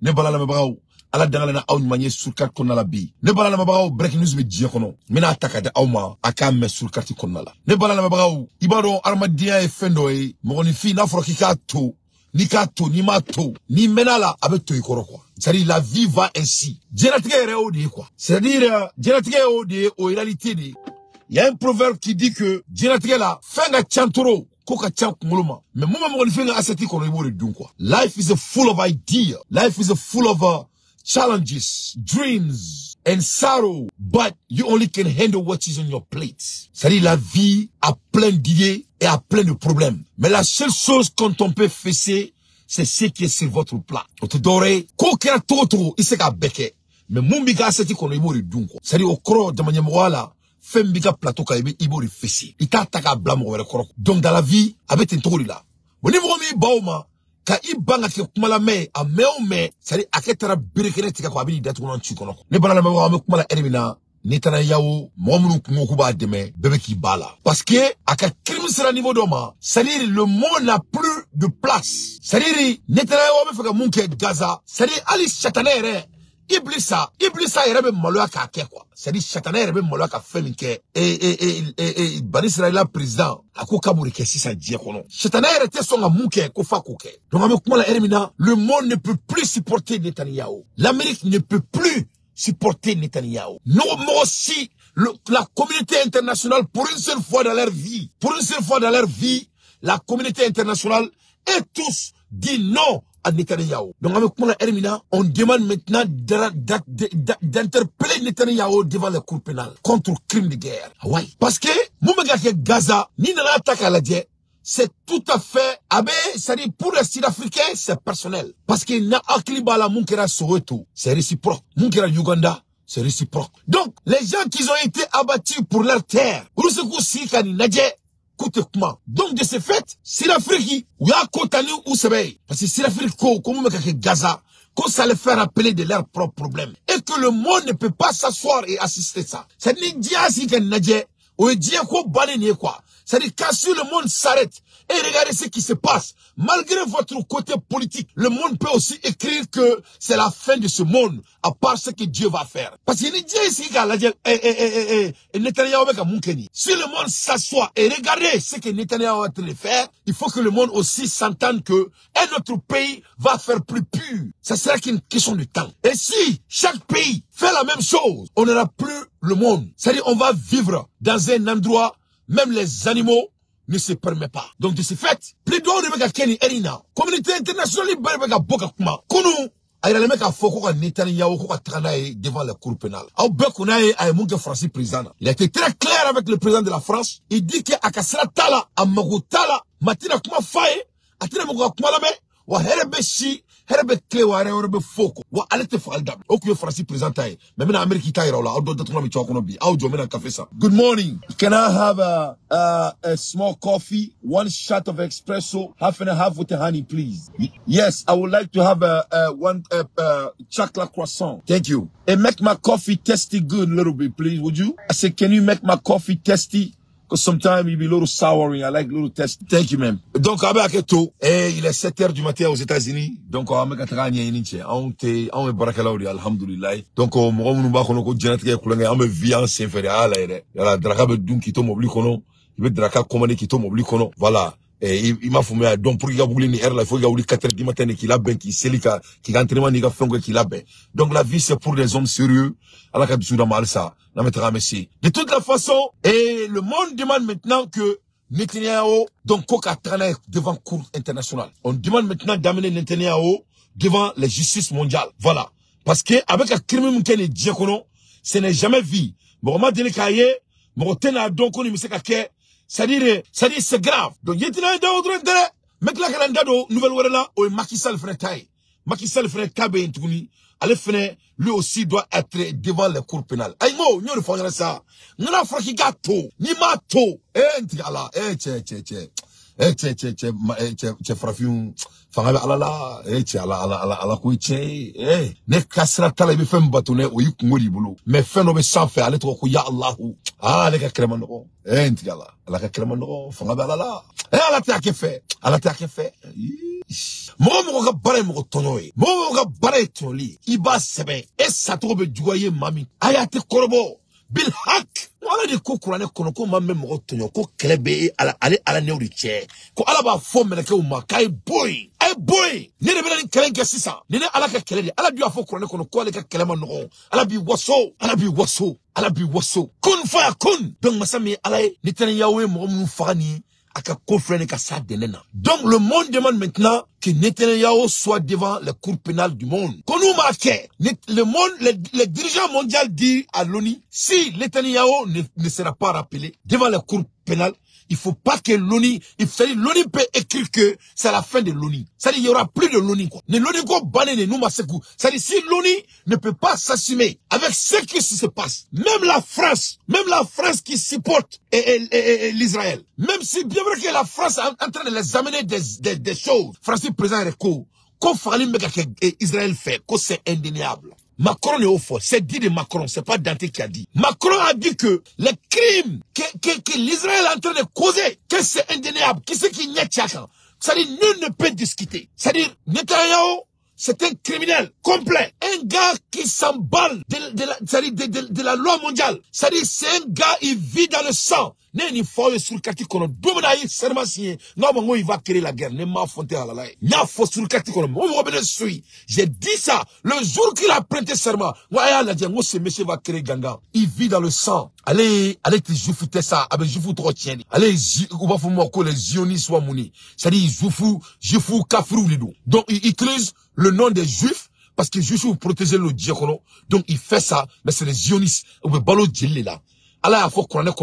ne bala la mabagaw ala dangala na aw nyanye sur carte konna la bi ne bala la mabagaw breaking news be diya kono mina ataka de awma aka me sur carte konna la ne bala la mabagaw ibado armadia e fendo e mo ni fi na fro kika to ni ka to ni ma to ni menala avec to ikoro quoi. C'est-à-dire la vie va ainsi. Génétique est quoi. C'est-à-dire génétique est en réalité de. Il y a un proverbe qui dit que génétique là fait un chantoro koka chan kumuluma. Mais moi moi le fait un aseti kono ibo de dun quoi. Life is full of ideas. Life is full of challenges, dreams and sorrow, but you only can handle what is on your plate. C'est-à-dire la vie a plein d'idées et a plein de problèmes. Mais la seule chose qu'on peut faire c'est ce qui est sur votre plat. On te doré, koka toto, il s'est qu'à beke. Mais mon biga aseti kono ibo de dun quoi. C'est-à-dire au cro de manière morale. Fem biga plateau ka ibe ibo de fessé. Ita taka blâme au krok. Donc dans la vie, avec un tour là. Bon niveau mi bauma. Ka ibanga ke kumala me a me sari aketara birikene tika ko abini datu non chikono ne bana me wa me kumala elimina netana yawo momunu ngoku ba deme bebe ki bala parce que aka crime sera niveau doma sari le monde n'a plus de place sari netana yawo me faka munke Gaza sari ali chatanere Iblisa yerebe malo aka ke quoi sari chatanere yerebe malo aka feminke bani Israël président ako kaburi ke sisa die kono chatanere te songa muke ko fakuke donc ame kuma la elimina le monde ne peut plus supporter Netanyahu, l'Amérique ne peut plus supporter Netanyahu. Nous aussi la communauté internationale pour une seule fois dans leur vie la communauté internationale et tous dit non à Netanyahu. Donc avec moi Hermina, on demande maintenant d'interpeller Netanyahu devant la cour pénale contre crime de guerre. Ouais. Parce que Moumega Gaza, ni dans l'attaque à la guerre, c'est tout à fait, c'est-à-dire pour les Sud-Africains, c'est personnel. Parce que na Aklibala Munkera Soweto, c'est réciproque. Munkera Uganda, c'est réciproque. Donc, les gens qui ont été abattus pour leur terre, donc de ce fait, si l'Afrique ou y'a Kotani ou Sebei, parce que si l'Afrique comme Gaza, qu'on ça les fait rappeler de leurs propres problèmes, et que le monde ne peut pas s'asseoir et assister ça. C'est ni dia si qu'un nadje, ou dia ko balé quoi. C'est-à-dire quand si le monde s'arrête et regardez ce qui se passe, malgré votre côté politique, le monde peut aussi écrire que c'est la fin de ce monde, à part ce que Dieu va faire. Parce qu'il dit ici, si le monde s'assoit et regardez ce que Netanyahu est en train de faire, il faut que le monde aussi s'entende que un autre pays va faire plus pur. Ça sera qu'une question de temps. Et si chaque pays fait la même chose, on n'aura plus le monde. C'est-à-dire on va vivre dans un endroit, même les animaux ne se permettent pas. Donc de ce fait, plus d'eau de mega Kenny Erina, communauté internationale libérée boka kuma. Konou, aïra le mec a foko ka Netanyahu ko ka tranae devant la cour pénale. Au Bekonae a monke Français président. Il a été très clair avec le président de la France. Il dit que akasra tala, amagutala, matina kuma faye, atina moka kuma lame, wa herebe shi, herebe kle wa herebe foko, wa alete faldam. Okuyo Français président tae. Mais maintenant Amérique tae raola, au do tuna mi chokono bi, au jo mena café ça. Good morning. Can I have a small coffee, one shot of espresso, half and a half with the honey, please? Yes, I would like to have one chocolate croissant. Thank you. And make my coffee tasty good a little bit, please, would you? I said, can you make my coffee tasty? Because sometimes it be a little soury. I like a little tasty. Thank you, man. Donc, il est 7h du matin aux États-Unis. Donc, on va on barakalaudi, alhamdulillah. Donc, on va on vie en Saint-Fédéral. La draka be dun qui tombe obli kono. Il veut draka commandé qui tombe obli kono. Voilà. Et il m'a fumé donc pour qu'il y ait ni air là, il faut qu'il y ait 4h du matin qu'il a ben, qui selika, qui entraînement ni gafon qu'il a ben. Donc la vie c'est pour des hommes sérieux. À la cabine dans mal ça. La mettra messi. De toute la façon, et le monde demande maintenant que Netanyahu donc koka trana devant cour internationale. On demande maintenant d'amener Netanyahu devant la justice mondiale. Voilà. Parce que avec un crime qui est diacono, ce n'est jamais vu. Mohamed Delikaye, Morotena donc on me kake. C'est-à-dire, c'est grave. Donc, il y a des gens mais que la calendado, nouvelle warela, ou Macky Sall ferait taille. Macky Sall ferait taille, allez faire, lui aussi doit être devant les cours pénales. Aïe, mo, nous le faisons ça. Nous la fraki gâteau, ni mato. Ala, frafion, fanga alala, ala kuiche, ne kasra tala be fem batone o yik ngori bulu. Mais fen no be sans faire, allez trop ya Allahu. Ah, les gars, no. Ala ka kremano, fanga alala. Ala ta ke fait, ala ta ke fait. Mogo ka bara mogo tonoye. Mogo ka bara toli. Iba sebe. E satobe duaye mami. Ayate korobo. Bil hak. Wala de ko kurane kono ko mamme mogo tonyo ko kelebe ala ne uri che. Ko ala ba fo meleke uma kai boy. Ay boy. Ne de bela ni kelenke sisa. Ne ala ka kelede. Ala bi afo kurane kono ko ale ka kelema no. Ala bi waso. Ala bi waso. Ala bi waso. Kun fa kun. Donc masami ala ni tane yawe mogo mu fani. Donc le monde demande maintenant que Netanyahu soit devant les cours pénales du monde. Qu'on nous marque, le monde, les dirigeants mondiaux disent à l'ONU, si Netanyahu ne sera pas rappelé devant les cours pénales, il faut pas que l'ONU, l'ONU peut écrire que c'est la fin de l'ONU. C'est-à-dire, il y aura plus de l'ONU, quoi. l'ONU, c'est-à-dire, si l'ONU ne peut pas s'assumer avec ce qui se passe, même la France qui supporte l'Israël, même si bien vrai que la France est en train de les amener des choses, Francis présent Reko, qu'on fallait que Israël fait, que c'est indéniable. Macron est au fond. C'est dit de Macron, c'est pas Dante qui a dit. Macron a dit que les crimes que l'Israël est en train de causer, que c'est indéniable, que c'est qu'il n'y a tchakan. C'est-à-dire, nul ne peut discuter. C'est-à-dire, Netanyahu, c'est un criminel complet. Un gars qui s'emballe de la loi mondiale. C'est-à-dire, c'est un gars, il vit dans le sang. Ni faut sur kati kono domina yi serma signé non il va créer la guerre ne m'a fonté à la laï n'a faut sur kati kono j'ai dit ça le jour qu'il a prêté serment ouais la dit ce monsieur va créer ganga il vit dans le sang allez te jouer ça avec jouer trop tien allez on va faire moi que les zionistes soient mounis c'est-à-dire jouer kafirou lidou donc il utilise le nom des juifs parce que juifs pour protéger le diacono donc il fait ça mais c'est les zionistes on veut balo djellé là. Allah a fait qu'on a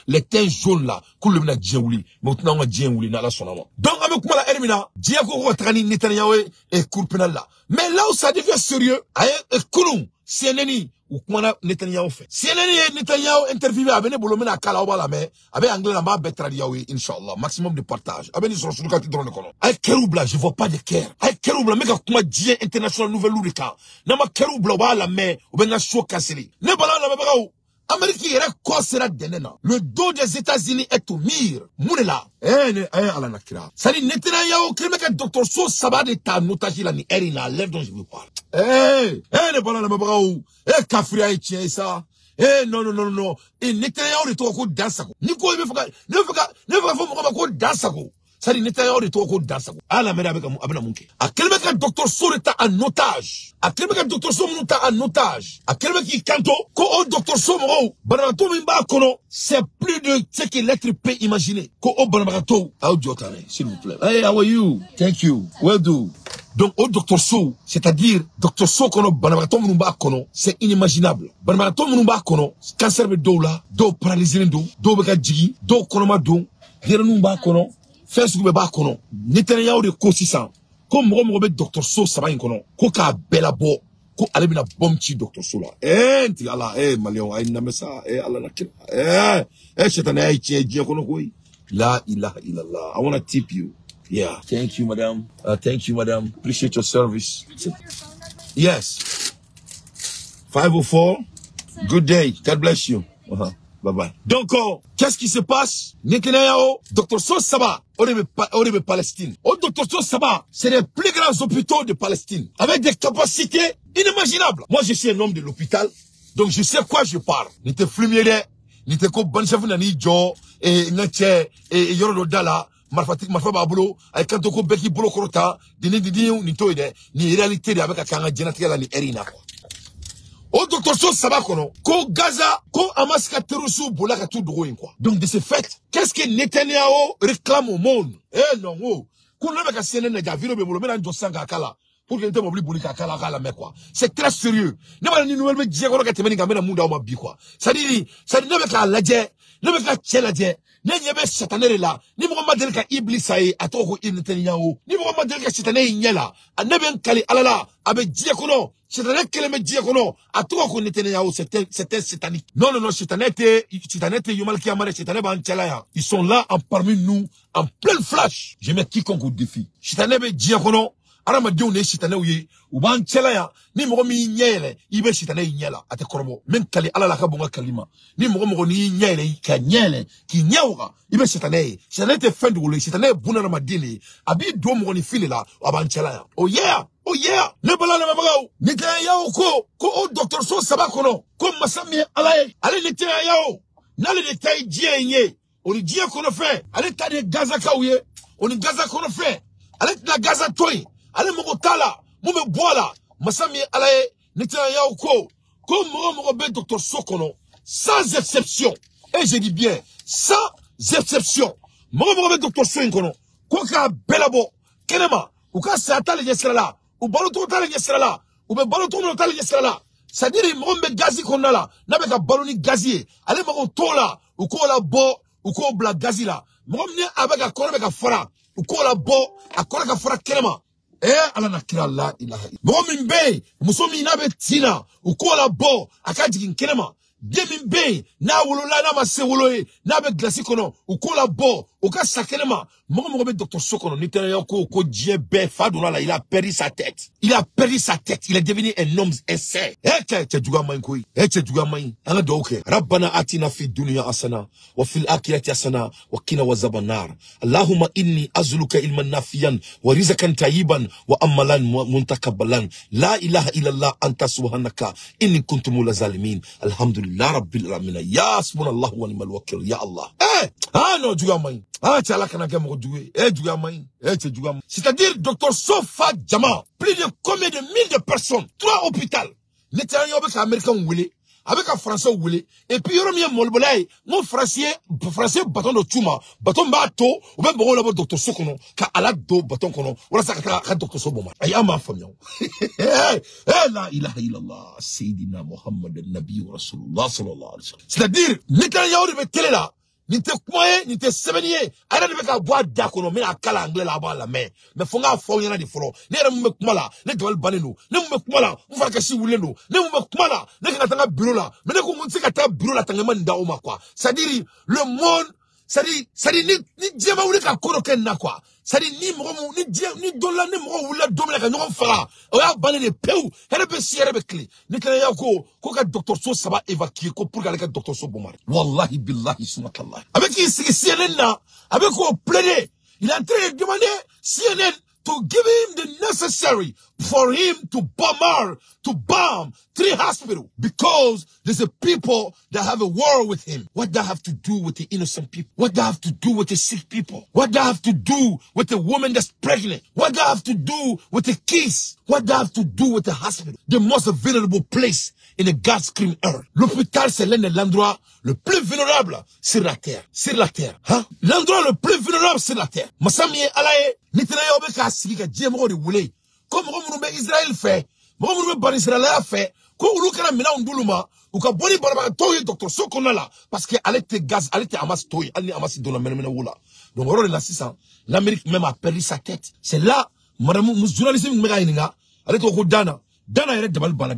les teints jaunes là, qu'on le met à Djeouli, mais maintenant on a Djeouli dans la sonama. Donc avec moi la Hermina, Djeko Rotrani Netanyahu et cour pénal là. Mais là où ça devient sérieux, et Kounou, CNN ou comment Netanyahu fait. CNN et Netanyahu interviewé avec Bolomena Kalaoba la mer, avec Anglais la main Betradiaoui, Inch'Allah, maximum de partage. Avec sur le cas de drone. Avec Keroubla, je vois pas de Ker. Avec Keroubla, mais quand moi Djien international nouvelle lourika, Nama Keroubla la mer, ou ben la chaud cassé. Ne bala la mer. Amérique est quoi sera denena. Le dos des États-Unis est au mire. Mounela. Ala nakira. Ça dit Netanyahu crime que docteur So Sabah de ta notagie la ni erina lève dont je veux parler. Ne parle pas braou. Kafria et ça. Non. Et Netanyahu de toi dans ça. Nico ne faut dans ça. Ça dit Netanyahu de toi dans ça. Ah la mère avec Abna Munke. À quel mec docteur So est en otage. À quel mec docteur So est en otage. À quel mec qui canto ko o docteur So mo banato mimba kono c'est plus de ce que l'être peut imaginer. Ko o banato audiotane s'il vous plaît. Hey, how are you? Thank you. Well do. Donc au docteur So, c'est-à-dire docteur So kono banato mumba kono, c'est inimaginable. Banato mumba kono cancer be do la, do paralysé do beka jigi, do kono ma do, gere mumba kono. Fais ce que vous avez Netanyahu de consistant. Comme moi, docteur So, ça va incono. Koka bella bo. Ko alebina bomchi docteur So là. Tigala, Malion, n'a ça, Allah nakira. Chetane, Djien kono koi. La ilaha illallah. I want to tip you. Yeah. Thank you, madam. Appreciate your service. Yes. 504. Good day. God bless you. Bye bye. Donc, qu'est-ce qui se passe? Netanyahu, Dr. So Sabah, au début Palestine. Au Dr. So Sabah, c'est les plus grands hôpitaux de Palestine, avec des capacités inimaginables. Moi, je suis un homme de l'hôpital, donc je sais quoi je parle. N'était flumière, n'était ko banchef nani jo, et n'était, et yoro dala, marfa babulo, ay kanto ko beki bolo korota, dini ni toide, ni réalité de avec a kanga jenatika ni erina quoi. Au docteur So Sabah kono, ko Gaza, ko Amaska Terusu bolaka tout droit quoi. Donc de ce fait, qu'est-ce que Netanyahu réclame au monde? Non, qu'on le mec à CNN n'a vu le bémolo, mais dans sanga kala. Pour qu'il ne m'oublie bolika kala mais quoi. C'est très sérieux. Ne pas une nouvelle mec dire qu'on a été mené gamena munda ma bi quoi. Ça dit ne mec à la dje, ne mec à tcheladje. Ne yebe satané là, ni mo madel ka iblisaye atoko Netanyahu, ni mo madel ka satané nyela, aneben kali alala, abe diakono, satané keleme diakono, atoko Netanyahu c'était satanique. Non, satané yomal ki amare satané ba nchalaya. Ils sont là parmi nous en plein flash. Je mets quiconque au défi. Satané be diakono, Aramadou ne sitané ou ban chelaya, ni momi nyele, ibe sitané nyela, ate korbo, men kali ala la kabonga kalima, ni momo ni nyele, ki nyaura, ibe sitané te fin de roule, sitané buna ramadini, abi do mo ni fili la, aban chelaya. Oh yeah! Oh yeah! Ne bala na mabagao, nite yao ko o docteur so sabakono, ko masami alaye, ale nite yao, nale de tay djenye, oni djie kono fe, ale tade gaza kauye, oni gaza kono fe, ale la gaza toy, ale mogo tala, mume boala, masami alaye, nite yao ko mogo be docteur so kono, sans exception, et je dis bien, sans exception, mogo be docteur so kono, ko ka belabo, kenema, ou ka sa tale yesrala, ou baloton tale yesrala, ou be baloton tale yesrala. C'est-à-dire, il gazi qu'on a là, n'a pas balloni gazier, allez, mon tola, ou ko la bo, ou ko bla gazi là, mon avec un corps avec un fara, ou ko la bo, à corps avec un fara kelema, ala na kira la ilaha. Mon mbe, musomi na be tina, ou ko la bo, à kajikin kelema, Demimbe, na wolola na mase woloe, na be glasi kono, ou ko la bo, ou ka sakelema, mon be docteur Sokono, n'était ko djebe, fadouna là, il a perdu sa tête. Il a perdu sa tête, il est devenu un homme essai. Tche djuga main koi, tche djuga main, anga doke. Rabbana atina fi dunya asana, wa fil akhirati asana, wa qina wazaban nar. Allahumma inni azluka ilman nafiyan, wa rizqan tayyiban, wa amalan muntakabbalan. La ilaha illallah anta subhanaka, inni kuntu minaz zalimin. Alhamdulillah rabbil alamin. Ya hasbunallahu wa ni'mal wakil, ya Allah. Non, djuga main. Tchala kanake mo djoué, djuga main, tche djuga main. C'est-à-dire, docteur Sofa Djama, plus de combien de milliers de personnes, 3 hôpitaux. N'était avec un américain oulé, avec un français oulé, et puis il y a un molbolay, mon français bâton de Tchouma, bâton bateau, ou même bon là docteur Sokono, car à la do bâton kono, ou là ça ka docteur Soboma. Aïe ma famille. La ilaha illallah, Sayyidina Muhammad Nabi Rasulullah sallallahu alayhi wa sallam. C'est-à-dire, n'était de télé là. Nite kumaye, nite sebeniye. Aïda ne beka bois d'akono, mais à kala anglais là-bas la main. Mais fonga fo yana di folo. Ne yere mume kumala, ne gawal baneno. Ne mume kumala, mfara kasi wuleno. Ne mume kumala, ne katanga bureau là. Mais ne kumunsi kata bureau là tangema ndaoma quoi. C'est-à-dire, le monde, c'est-à-dire, ni djema wule ka kono kenna quoi. C'est-à-dire, ni dola, ni mro wule domine ka nyonga fara. Oya bane de peu. Herebe si herebe kli. Ni kene ya ko ka docteur So saba évacuer ko pour ka docteur So bomari. Wallahi billahi sumakallah. Avec CNN là, avec ko plaider. Il est en train de demander CNN to give him the necessary for him to bomb 3 hospitals because there's a people that have a war with him. What that have to do with the innocent people? What that have to do with the sick people? What that have to do with the woman that's pregnant? What that have to do with the kids? What that have to do with the hospital? The most vulnerable place in the God's green earth. L'hôpital, c'est l'endroit le plus vulnérable sur la terre. Sur la terre. Hein? L'endroit le plus vulnérable sur la terre. Masami alaye, nitena yobe ka sika djemo de wule. Comme Israël fait, comme Israël a fait, comme nous kana mina unduluma, ou ka boni baraba toye docteur Sokono là, parce que elle était gaz, elle était amas toye, elle amas dans la mena wula. Donc on est là 600. L'Amérique même a perdu sa tête. C'est là, madame journaliste mega ininga, elle est au Dana. Dana est dabal bana.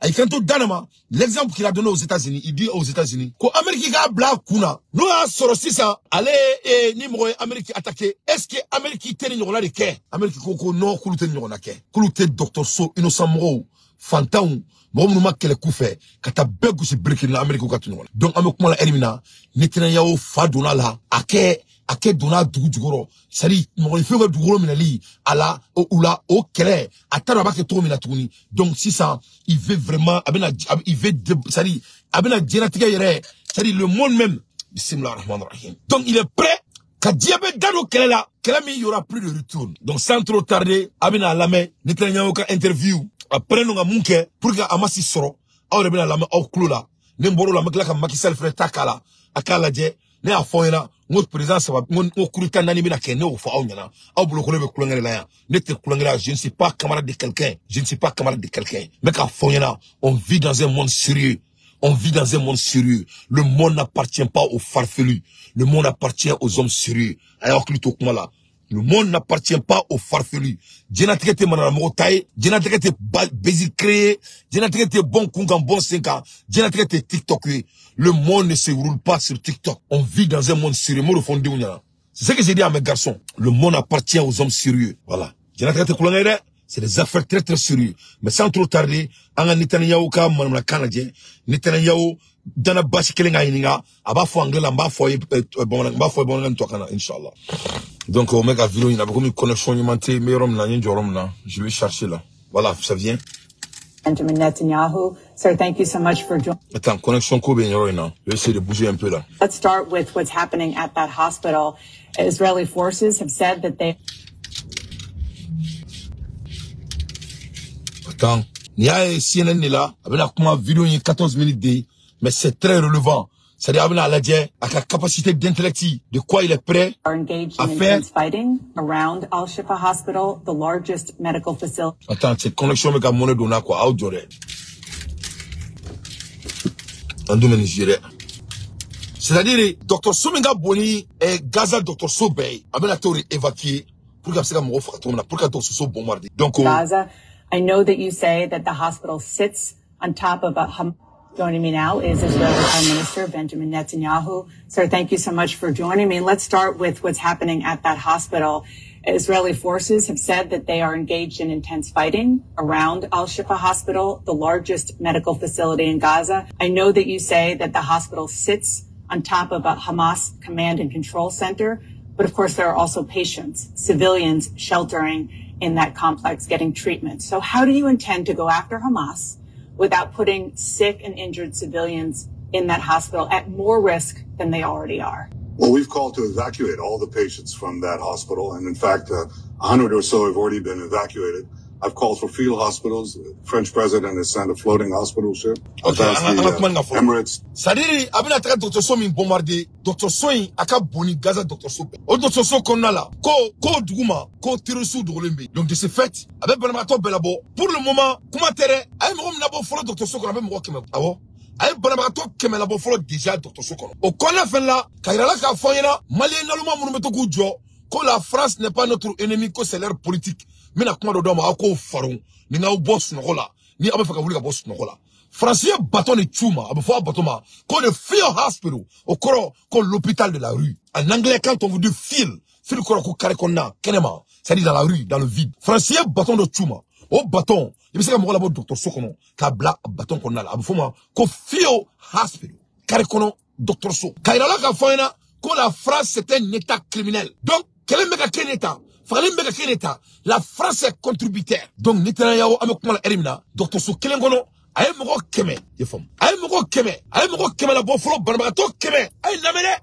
Et quand on Dana l'exemple qu'il a donné aux États-Unis, il dit aux États-Unis, qu'au Amérique a bla kuna, nous a sorti ça, allez, numéro Amérique attaqué, est-ce que Amérique teni n'aura de quai? Amérique koko non, koulute n'aura de quai. Koulute docteur So, innocent moro, fantaou, bon, nous m'a quel coup fait, kata begu si briquin l'Amérique ou katunola. Donc, avec moi la elimina, Netanyahu fadona la, ake dona duguro sari mo il fait duguro minali ala ou la au kele atara ba ke to mina tuni donc si ça il veut vraiment il veut sari abena génétique yere sari le monde même bismillahir rahmanir rahim donc il est prêt ka diabe dano kele la kele mi il y aura plus de retour donc sans trop tarder abena lame Netanyahu ka interview après nous nga munke pour que amasi soro aw rebena lame aw klula ne mboro la makla ka makisal frère takala akala je ne a foyena notre président ça va mon kuruta nani bina kene o fa awnyana aw bulo ko lebe kulangere la ya nete kulangere je ne suis pas camarade de quelqu'un mais ka foyena on vit dans un monde sérieux le monde n'appartient pas aux farfelus le monde appartient aux hommes sérieux ayo klito kuma la le monde n'appartient pas aux farfelus. Djenatrete manana motaye, djenatrete basic créé, djenatrete bon kungan bon 5 ans, djenatrete TikTok. Le monde ne se roule pas sur TikTok. On vit dans un monde sérieux. C'est ce que j'ai dit à mes garçons. Le monde appartient aux hommes sérieux. Voilà. C'est des affaires très très sérieuses. Mais sans trop tarder, anga Netanyahu ka manamla kanadien, Netanyahu dana basi kelenga ininga, aba fo anglais mba fo bon tokana inshallah. Donc au mega vidéo, il y a beaucoup de connexions alimentées, mais je vais chercher là. Voilà, ça vient. Benjamin Netanyahu. Sir, thank you so much for joining. Attends, connexion Kobe, je vais essayer de bouger un peu là. Let's start with what's happening at that hospital. Israeli forces have said that they... Attends, il y a CNN là, avec la vidéo, il y a 14 minutes, mais c'est très relevant. C'est-à-dire, avec la capacité d'intellect, de quoi il est prêt à faire. Around Al-Shifa Hospital, the largest medical facility. Attends, cette connexion avec la monnaie d'Ona, quoi, out d'oré. En deux minutes, c'est-à-dire, Dr. Somenga Boni et Gaza Dr. Sobey, avec la théorie évacuée, pour que ça pour que Dr. Soso bombardé. Donc, Gaza, I know that you say that the hospital sits on top of a Joining me now is Israeli Prime Minister Benjamin Netanyahu. Sir, thank you so much for joining me. Let's start with what's happening at that hospital. Israeli forces have said that they are engaged in intense fighting around Al-Shifa Hospital, the largest medical facility in Gaza. I know that you say that the hospital sits on top of a Hamas command and control center, but of course there are also patients, civilians sheltering in that complex getting treatment. So how do you intend to go after Hamas without putting sick and injured civilians in that hospital at more risk than they already are? Well, we've called to evacuate all the patients from that hospital. And in fact, 100 or so have already been evacuated. I've called for field hospitals. The French president has sent a floating hospital ship. Okay, Emirates. Sadiri, abina taka Dr. So min bombardé, Dr. So aka boni Gaza Dr. So. O Dr. So konnala, ko duguma, ko tirusu dugulembe. Donc de ce fait, avec Banamato Belabo, pour le moment, comment tere, ay mo nabo follow Dr. So kono mo keme. Awo. Ay Banamato keme labo follow déjà Dr. So kono. O konna fen la, kairala ka fonyena, malien naluma munu meto ku jo, ko la France n'est pas notre ennemi, ko c'est leur politique. Mina kuma do doma ako faron ni nga boss no hola ni abafaka wuli ka boss no hola français bâton de chuma abafo bâton ma ko le field hospital au koro ko l'hôpital de la rue en anglais quand on vous dit field koro ko kare konna kenema ça dit dans la rue dans le vide français bâton de chuma au bâton il me sait ka mo la bo docteur Sokono ka bla bâton konna la abafo ma ko field hospital kare kono docteur So kaira la ka faina ko la France c'est un état criminel donc quel est le état la France est contributeur. Donc, Netanyahu, avec Erimna, Dr. So Kelengono, aye mogo keme, yefom. Aye mogo keme la bofolo, barbato keme, aye namene,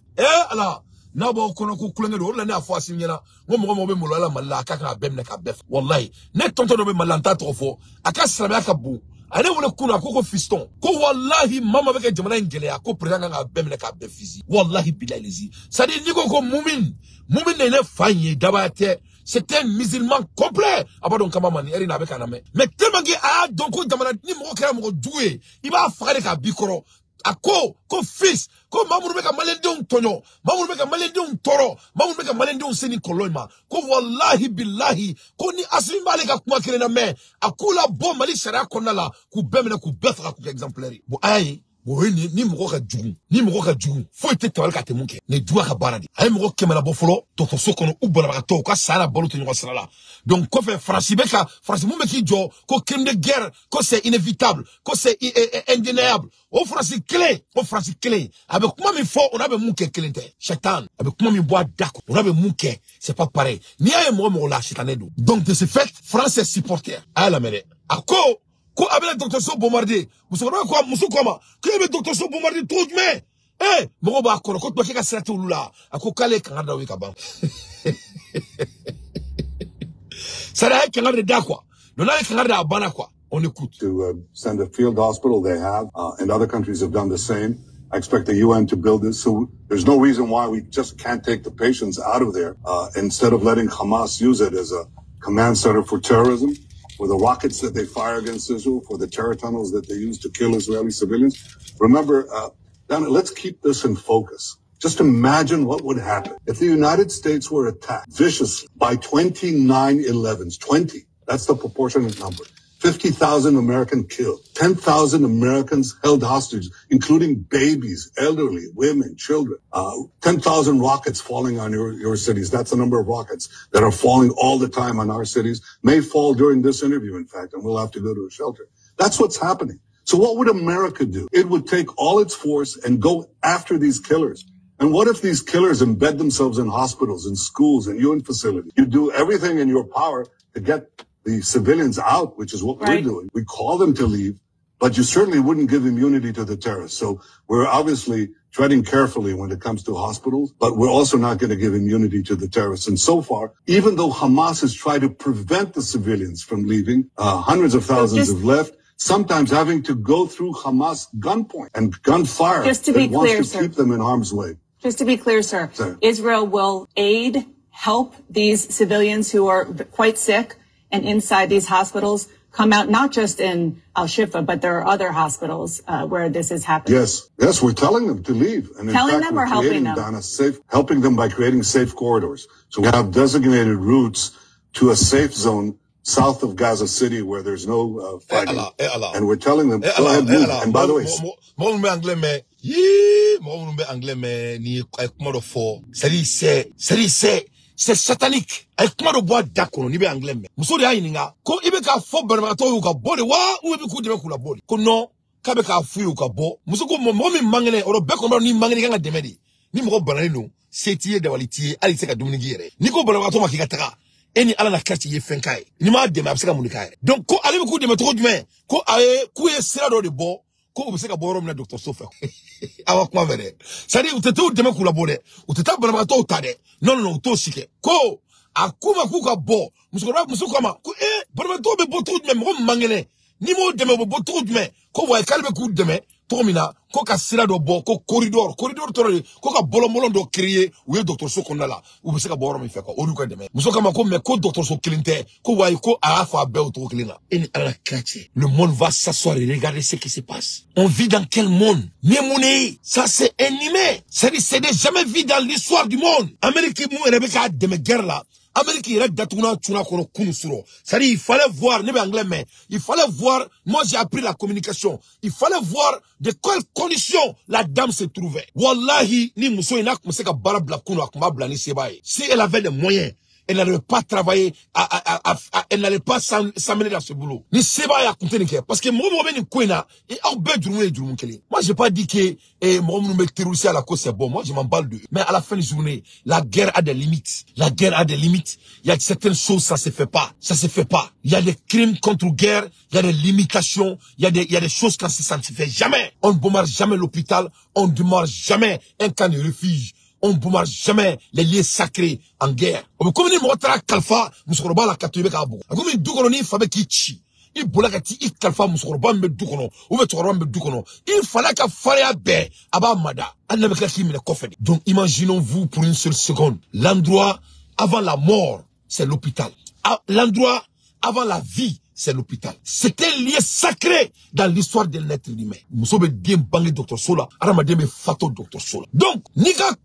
ala. Nabo kono ku kulengelo, la ne afwa simyena, mogo be molola malla, kaka bemne ka bef. Wallahi, ne tonto no be malanta trofo, aka srabe aka bu. Ane wole kuna koko fiston. Ko wallahi mama beke jamana ngele ko président nga bemne ka befizi. Wallahi bilailizi. Ça dit niko ko mumin ne fanye dabate. C'est un musulman complet. Abadon kamamani eri na beka na me. Mais tellement que donc jamana ni mo kera mo doué. Il va faire ka bikoro. Ako ko fils ko mamuru beka malendon tonyo mamuru beka malendon toro mamuru beka malendon seni koloima ko wallahi billahi ko ni asimbale ka kuma kele na me akula bo mali shara konala ku bemena ku betra ku exemplaire bo ayi bo ni mo ka jugu fo ite tawal ka temunke ne duwa ka baradi ay mo kemela bo folo to Sokono ubala ka to ka sara bolu to sala donc ko fait France mo me ki jo ko crime de guerre ko c'est inévitable ko c'est indéniable au France clé avec comment mi fort on avait munke kelente shaitan avec comment mi bois d'accord on avait munke c'est pas pareil ni ay mo la shaitanedou donc de ce fait France est supporter à la mère ako ko abela Dr. So bombardé muso koma ko abela Dr. So bombardé tout mais mo ba ko to ka sirate ulula ako kale kan da wi ka ban ça là kan da quoi non là kan da bana quoi on écoute to send a field hospital they have and other countries have done the same. I expect the UN to build this, so there's no reason why we just can't take the patients out of there instead of letting Hamas use it as a command center for terrorism, for the rockets that they fire against Israel, for the terror tunnels that they use to kill Israeli civilians. Remember, let's keep this in focus. Just imagine what would happen if the United States were attacked viciously by 29/11s. 20, that's the proportionate number. 50,000 American killed. 10,000 Americans held hostage, including babies, elderly, women, children. 10,000 rockets falling on your cities. That's the number of rockets that are falling all the time on our cities. May fall during this interview, in fact, and we'll have to go to a shelter. That's what's happening. So what would America do? It would take all its force and go after these killers. And what if these killers embed themselves in hospitals, in schools, in UN facilities? You do everything in your power to get the civilians out, which is what we're doing. We call them to leave, but you certainly wouldn't give immunity to the terrorists. So we're obviously treading carefully when it comes to hospitals, but we're also not going to give immunity to the terrorists. And so far, even though Hamas has tried to prevent the civilians from leaving, hundreds of thousands have left, sometimes having to go through Hamas gunpoint and gunfire. Just to be clear, wants to keep them in harm's way. Just to be clear, sir, Israel will help these civilians who are quite sick and inside these hospitals come out, not just in Al-Shifa, but there are other hospitals where this is happening. Yes, we're telling them to leave. And telling them or helping them? Donna, helping them by creating safe corridors. So we have designated routes to a safe zone south of Gaza City where there's no fighting. And we're telling them, go ahead, move. And by the way, c'est satanique. Ay kuma do bois d'accord ni be anglais me. Muso de ayininga ko ibe ka fo barma to yu ka bode wa u be ku de ku la bode. Ko non ka be ka fu yu ka bo. Muso ko mo mi mangene oro be ko ni mangene ka demedi. Ni mo banale no setie de waliti ali se ka dumuni gire. Ni ko barma to makika taka. Eni ala na quartier ye fenkai. Ni ma de ma se ka munika. Donc ko ali be ku de me to djume. Ko aye ku ye sira do de bo. Ko be se ka borom na Dr. Sofa. Awa kwa vere. Sadi utete u deme kula bode. Uteta barma to utade. Non, to shike. Ko akuma kuka bo. Musukama. Ko barma to be bo to deme mo mangene. Ni mo deme bo to deme. Ko wa kalbe ku deme. To mina ko ka sira do bo ko corridor to ko ka bolomolon do créer ou Dr. Sokona la. Ou be se ka borom mi fe ko odu ko deme. Musukama ko me ko Dr. Soklinte. Ko wa ko afa be o to klina. Eni ala kache. Le monde va s'asseoir et regarder ce qui se passe. On vit dans quel monde? Nemone, ça c'est animé. C'est jamais vu dans l'histoire du monde. Amérique mou Rebecca de me guerre là. Amérique irek datuna tuna kono kunusuro. C'est-à-dire il fallait voir ne anglais mais il fallait voir, moi j'ai appris la communication. Il fallait voir de quelles conditions la dame se trouvait. Wallahi ni muso ina kumse ka barabla kuno akuma blani sebaye. Si elle avait les moyens, elle n'allait pas travailler, elle n'allait pas s'amener dans ce boulot. Ni seba ya kuntenike. Parce que moi, ni kwena, et au be du kele. Moi, j'ai pas dit que, moi, me terroriser à la cause c'est bon. Moi, je m'en parle de. Mais à la fin de la journée, la guerre a des limites. La guerre a des limites. Il y a certaines choses, ça se fait pas. Ça se fait pas. Il y a des crimes contre guerre, il y a des limitations, il y a des choses quand ça ne se fait jamais. On ne bombarde jamais l'hôpital, on ne bombarde jamais un camp de refuge. On ne bombarde jamais les lieux sacrés en guerre. Comme ni motra kalfa musokoroba la katoyebe ka bo. Comme ni dukono ni fabe ki chi. I bola ka ti I kalfa musokoroba mbe dukono. Ou be tsokoroba mbe dukono. Il fallait ka faria be aba mada. Annabe ka ki mine kofedi. Donc imaginons-vous pour une seule seconde. L'endroit avant la mort, c'est l'hôpital. L'endroit avant la vie, c'est l'hôpital. C'est un lieu sacré dans l'histoire de l'être humain. Musobe bien bangé Dr. Sola, Aramademe fato Dr. Sola. Donc, niga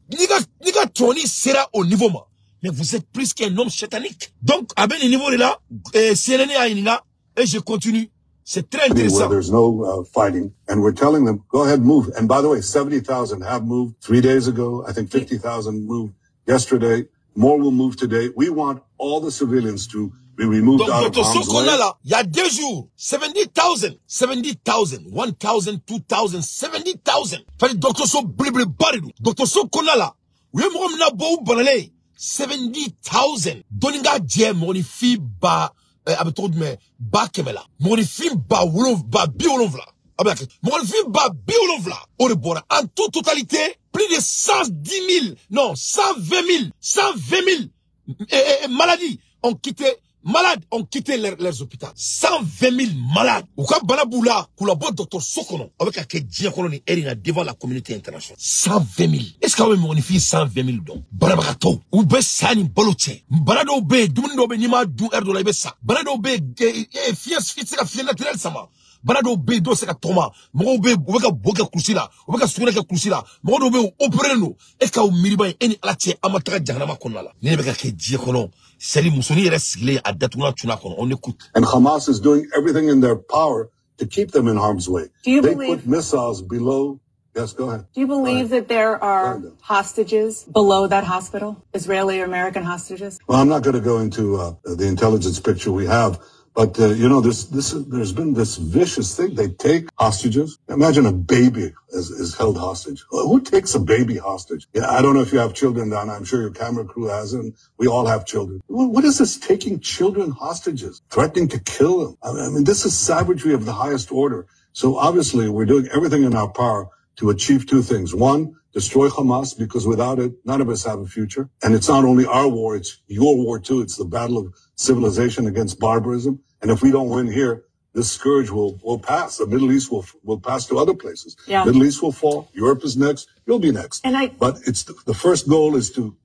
Tony sera au niveau ma. Mais vous êtes plus qu'un homme satanique. Donc, à ben niveau de là, CNN a ininga, et je continue. C'est très intéressant. There's no fighting, and we're telling them, go ahead, move. And by the way, 70,000 have moved 3 days ago. I think 50,000 moved yesterday. More will move today. We want all the civilians to be removed out of harm's way. Il y a 2 jours, 70,000, 1,000, 2,000, 70,000. Fallait Dr. So blibli baridu. Dr. So konala. Oui, moi, m'na beau banale. 70,000. Doninga diem, moni fi ba, abetod me, ba kemela. Moni fi ba wolov, ba biolonvla. Moni fi ba biolonvla. Orebora. En toute totalité, plus de 110 000, non, 120 000 maladies ont quitté, malades ont quitté leurs hôpitaux. 120 000 malades. Ou quand Banaboula, pour la bonne docteur Sokono, avec un diacoloni erina devant la communauté internationale. 120 000. Est-ce qu'on me bonifie 120 000 donc? Banabato. Ou be sani boloche. Banado be, dumundo be nima du erdo la ibesa. Banado be, fies naturel sama. Banado be do se ka toma. Mo be obeka boka kusila, obeka sura ka kusila. Mo do be opereno. E ka o miriba eni alache amataka jahanama konala. Ni beka ke diakono. Seri musoni yere sigle adatuna tuna kono. On écoute. And Hamas is doing everything in their power to keep them in harm's way. They put missiles below. Yes, go ahead. Do you believe that there are hostages below that hospital, Israeli or American hostages? Well, I'm not going to go into the intelligence picture we have, but there's been this vicious thing. They take hostages. Imagine a baby is held hostage. Well, who takes a baby hostage? Yeah, I don't know if you have children, Donna. I'm sure your camera crew has, and we all have children. What is this taking children hostages, threatening to kill them? I mean, this is savagery of the highest order. So obviously, we're doing everything in our power to achieve two things. One, destroy Hamas, because without it, none of us have a future. And it's not only our war, it's your war too. It's the battle of civilization against barbarism. And if we don't win here, this scourge will pass. The Middle East will pass to other places. Yeah. Middle East will fall. Europe is next. You'll be next. But it's the first goal is to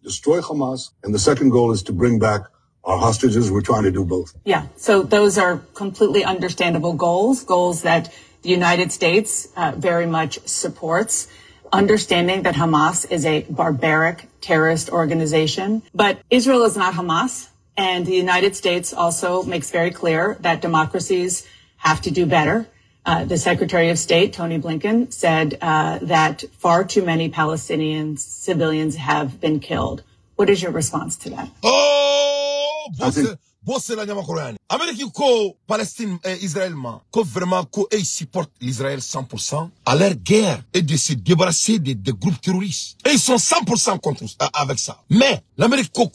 destroy Hamas. And the second goal is to bring back our hostages. We're trying to do both. Yeah. So those are completely understandable goals that the United States very much supports, understanding that Hamas is a barbaric terrorist organization. But Israel is not Hamas, and the United States also makes very clear that democracies have to do better. The Secretary of State, Tony Blinken, said that far too many Palestinian civilians have been killed. What is your response to that? Bosse la nyama koreani. Amérique ko Palestine Israël ko vraiment ko supporte l'Israël 100% à leur guerre et de se débarrasser des groupes terroristes. Et ils sont 100% contre avec ça. Mais l'Amérique ko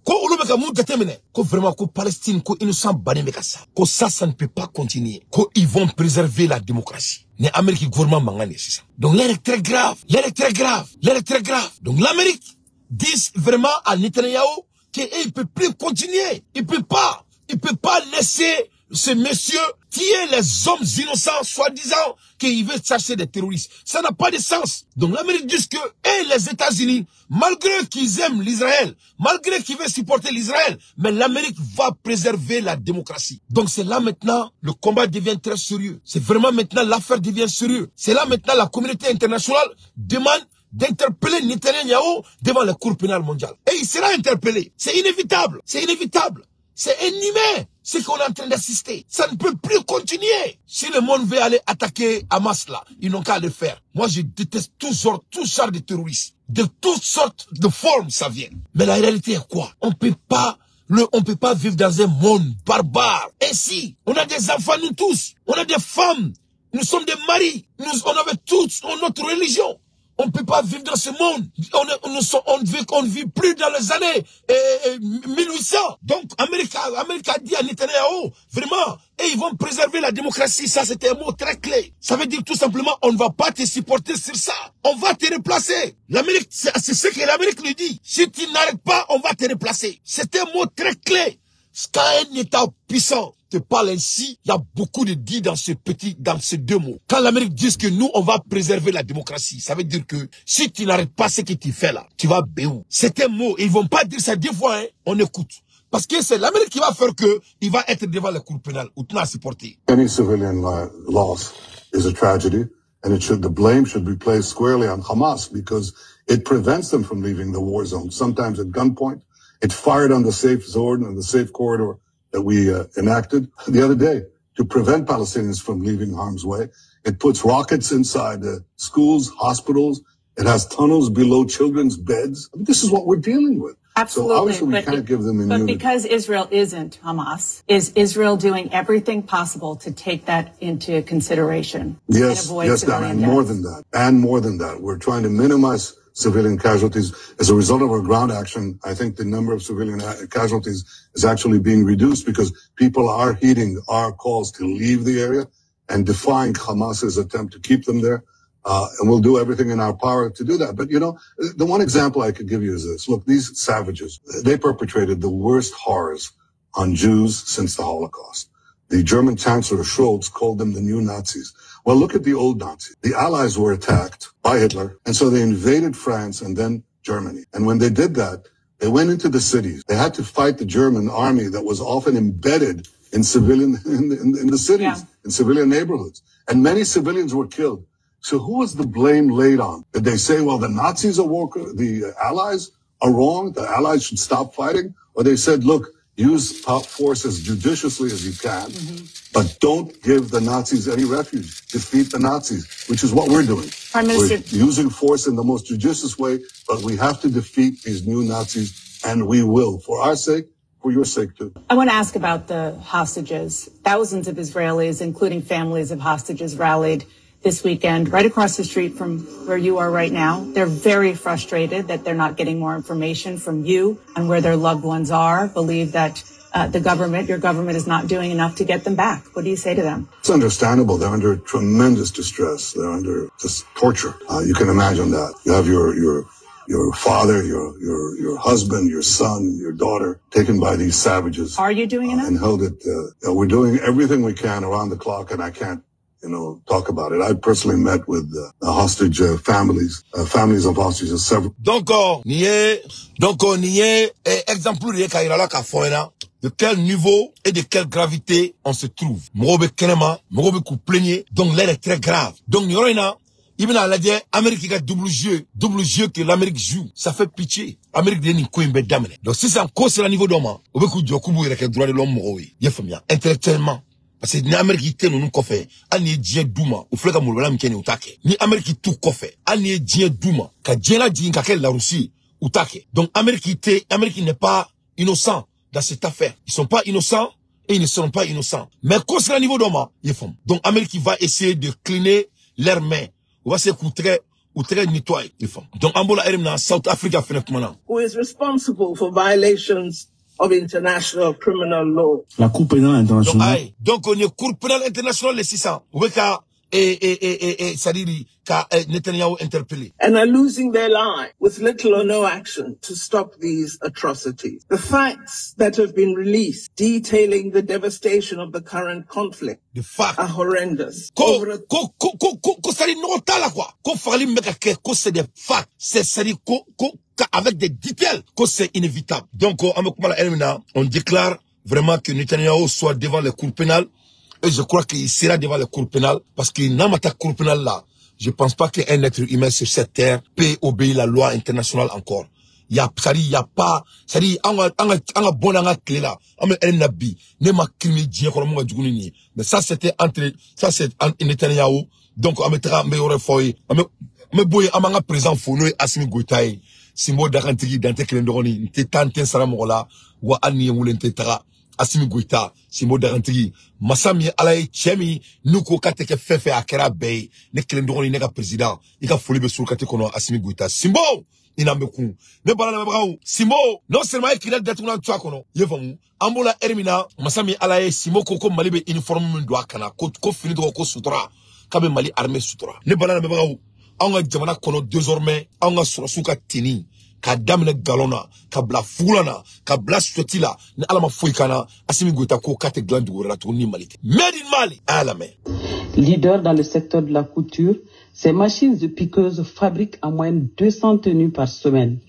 olobeka mu gatemene ko vraiment ko Palestine ko innocent banemeka ça. Ko ça ne peut pas continuer. Ko ils vont préserver la démocratie. Ne Amérique gouvernement mangane c'est ça. Donc l'air est très grave. Donc l'Amérique dit vraiment à Netanyahu qu'il ne peut plus continuer. Il peut pas laisser ce monsieur tuer les hommes innocents, soi-disant qu'il veut chercher des terroristes. Ça n'a pas de sens. Donc l'Amérique dit que, les États-Unis, malgré qu'ils aiment l'Israël, malgré qu'ils veulent supporter l'Israël, mais l'Amérique va préserver la démocratie. Donc c'est là maintenant, le combat devient très sérieux. C'est vraiment maintenant, l'affaire devient sérieuse. C'est là maintenant, la communauté internationale demande d'interpeller Netanyahou devant la Cour pénale mondiale. Et il sera interpellé. C'est inévitable. C'est inhumain ce qu'on est en train d'assister. Ça ne peut plus continuer. Si le monde veut aller attaquer Hamas là, ils n'ont qu'à le faire. Moi, je déteste tout genre de terroristes. De toutes sortes de formes, ça vient. Mais la réalité est quoi? On peut pas vivre dans un monde barbare. Ainsi, on a des enfants, nous tous. On a des femmes. Nous sommes des maris. On avait tous notre religion. On ne peut pas vivre dans ce monde. On ne vit plus dans les années 1800. Donc, Amérique a dit à Netanyahu, vraiment, et ils vont préserver la démocratie. Ça, c'était un mot très clé. Ça veut dire tout simplement, on ne va pas te supporter sur ça. On va te replacer. L'Amérique, c'est ce que l'Amérique lui dit. Si tu n'arrêtes pas, on va te replacer. C'est un mot très clé. Quand un État puissant te parle ainsi, il y a beaucoup de dit dans ces deux mots. Quand l'Amérique dit que nous, on va préserver la démocratie, ça veut dire que si tu n'arrêtes pas ce que tu fais là, tu vas béou. C'est un mot. Ils vont pas dire ça 10 fois, hein. On écoute. Parce que c'est l'Amérique qui va faire que il va être devant la Cour pénale ou tu n'as supporté. Any civilian loss is a tragedy, and the blame should be placed squarely on Hamas because it prevents them from leaving the war zone, sometimes at gunpoint. It fired on the safe zone and the safe corridor that we enacted the other day to prevent Palestinians from leaving harm's way. It puts rockets inside schools, hospitals. It has tunnels below children's beds. I mean, this is what we're dealing with. Absolutely. So obviously we can't give them immunity. But because Israel isn't Hamas, is Israel doing everything possible to take that into consideration? Yes, Dan, and more than that. We're trying to minimize civilian casualties. As a result of our ground action, I think the number of civilian casualties is actually being reduced because people are heeding our calls to leave the area and defying Hamas's attempt to keep them there. And we'll do everything in our power to do that. But, you know, the one example I could give you is this. Look, these savages, they perpetrated the worst horrors on Jews since the Holocaust. The German Chancellor Scholz called them the new Nazis. Well, look at the old Nazis. The Allies were attacked by Hitler, and so they invaded France and then Germany. And when they did that, they went into the cities. They had to fight the German army that was often embedded in in the cities, in civilian neighborhoods. And many civilians were killed. So who was the blame laid on? Did they say, well, the Nazis are the Allies are wrong, the Allies should stop fighting? Or they said, look, use force as judiciously as you can, but don't give the Nazis any refuge. Defeat the Nazis, which is what we're doing. Prime Minister, we're using force in the most judicious way, but we have to defeat these new Nazis, and we will, for our sake, for your sake too. I want to ask about the hostages. Thousands of Israelis, including families of hostages, rallied this weekend right across the street from where you are right now. They're very frustrated that they're not getting more information from you on where their loved ones are, believe that your government is not doing enough to get them back. What do you say to them? It's understandable. They're under tremendous distress. They're under just torture. You can imagine that. You have your father, your husband, your son, your daughter taken by these savages. Are you doing enough? And held it. We're doing everything we can around the clock, and I can't talk about it. I personally met with the hostage families of hostages several. Donc, n'y est exemple de Kairala Kafoena. De quel niveau et de quelle gravité on se trouve. Mogobe Kenema, Mogobe Kouplenye, donc l'air est très grave. Donc, n'y aura Ibn Aladien, Amérique a double jeu que l'Amérique joue. Ça fait pitié. Amérique de Ninkoimbe Damene. Donc, si c'est en cause sur le niveau d'homme, on veut que Djokoubou ait le droit de l'homme, intellectuellement. Parce que ni Amérique nous nous fait, ani djien douma, ou fleka moulala mkeni utake. Ni Amérique tout kofe, ani djien douma, ka djien djien kakel la Russie utake. Donc Amérique n'est pas innocent dans cette affaire. Ils sont pas innocents et ils ne seront pas innocents. Mais quand c'est le niveau d'homme, ils font. Donc Amérique va essayer de cleaner leurs mains. On va essayer ou très nettoyer, ils font. Donc Ambola Erimna, South Africa, finalement. Who is responsible for violations of international criminal law. La Cour pénale internationale. Donc, on est Cour pénale internationale, les 600. Où est-ce Netanyahu interpellé? And are losing their lives with little or no action to stop these atrocities. The facts that have been released detailing the devastation of the current conflict are horrendous. Avec des détails, que c'est inévitable. Donc, on déclare vraiment que Netanyahu soit devant les cours pénales. Et je crois qu'il sera devant les cours pénales. Parce qu'il n'a pas de cour pénale là. Je pense pas qu'un être humain sur cette terre peut obéir la loi internationale encore. Il y a pas, mais ça c'était entre Netanyahu. Donc, on mettra meilleur foyer. Mais boy, amanga présent fono Assimi Goïta Simbo Dakantigi dante kelendoroni nte tante sara mogola wa ani ngulente tara Assimi Goïta Simbo Dakantigi masami alaye chemi nuko kateke fefe akera bay ne kelendoroni ne ka président ika foli be sur kate kono Assimi Goïta Simbo inambeku ne bala na brawo Simbo non seulement qu'il a datuna twa kono yefamu ambola ermina masami alaye Simbo koko malibe uniforme ndo akana ko fini do ko sutura kabe mali armée sutura ne bala na brawo anga jamana kono désormais anga surasuka tini ka damne galona ka bla fulana ka bla sotila ni alama foikana Assimi Goïta ko kate glandu wala to ni malite made in Mali alame. Leader dans le secteur de la couture, ces machines de piqueuses fabriquent en moyenne 200 tenues par semaine.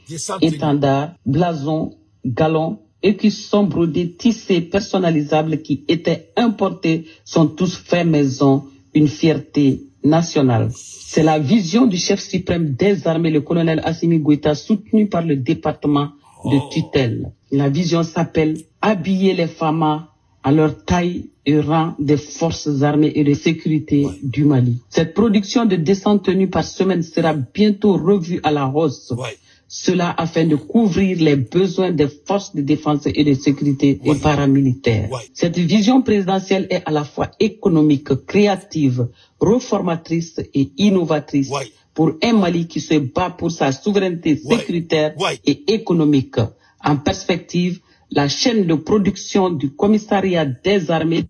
Étendards, blasons, galons et qui sont brodés, tissés, personnalisables qui étaient importés sont tous faits maison, une fierté nationale. C'est la vision du chef suprême des armées, le colonel Assimi Goïta, soutenu par le département de tutelle. La vision s'appelle « Habiller les femmes à leur taille et rang des forces armées et de sécurité du Mali ». Cette production de 200 tenues par semaine sera bientôt revue à la hausse. Cela afin de couvrir les besoins des forces de défense et de sécurité et paramilitaires. Cette vision présidentielle est à la fois économique, créative, reformatrice et innovatrice pour un Mali qui se bat pour sa souveraineté sécuritaire et économique. En perspective, la chaîne de production du commissariat des armées,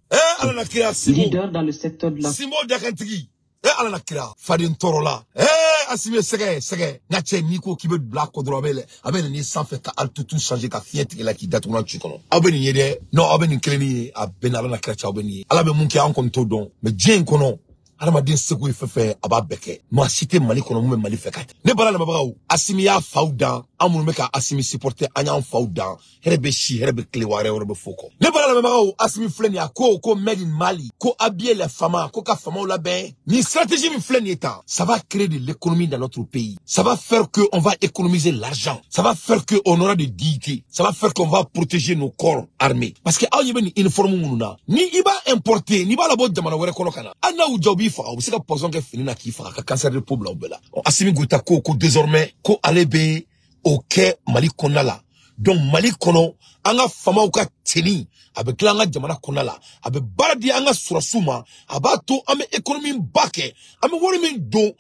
leader dans le secteur de la... ala nakira fadin torola Assimi sege ngache niko kibe black kodrobele abene ni sanfé ka altutu changer ka fiet la ki datuna chikono abeni yede no abeni kleni abena ala nakira cha abeni ala be munki an kon to don me jien kono Adamaden seko fefe aba beke. Moi cité Mali kono mu Mali fekate. Ne bala na babaw Assimi ya faudan amunu meka Assimi supporter anya faudan herebe shi herebe kleware herebe foko. Ne bala na babaw Assimi fleni ya ko made in Mali ko habiller les femmes ko ka femme la ben. Ni stratégie mi fleni état. Ça va créer de l'économie dans notre pays. Ça va faire que on va économiser l'argent. Ça va faire que on aura des digues. Ça va faire qu'on va protéger nos corps armés. Parce que aw yebeni uniforme mununa ni iba importer ni ba la bo jamana were kono kana. Ana u jobi fa o sika poison ke fini na ki fa ka cancer de peau bla bela. Assimi Goïta ko désormais ko alebe OK Mali konala. Donc Mali kono anga fama ka teni avec l'anga jamana konala avec baradi anga surasuma abato ame économie bake ame wori min don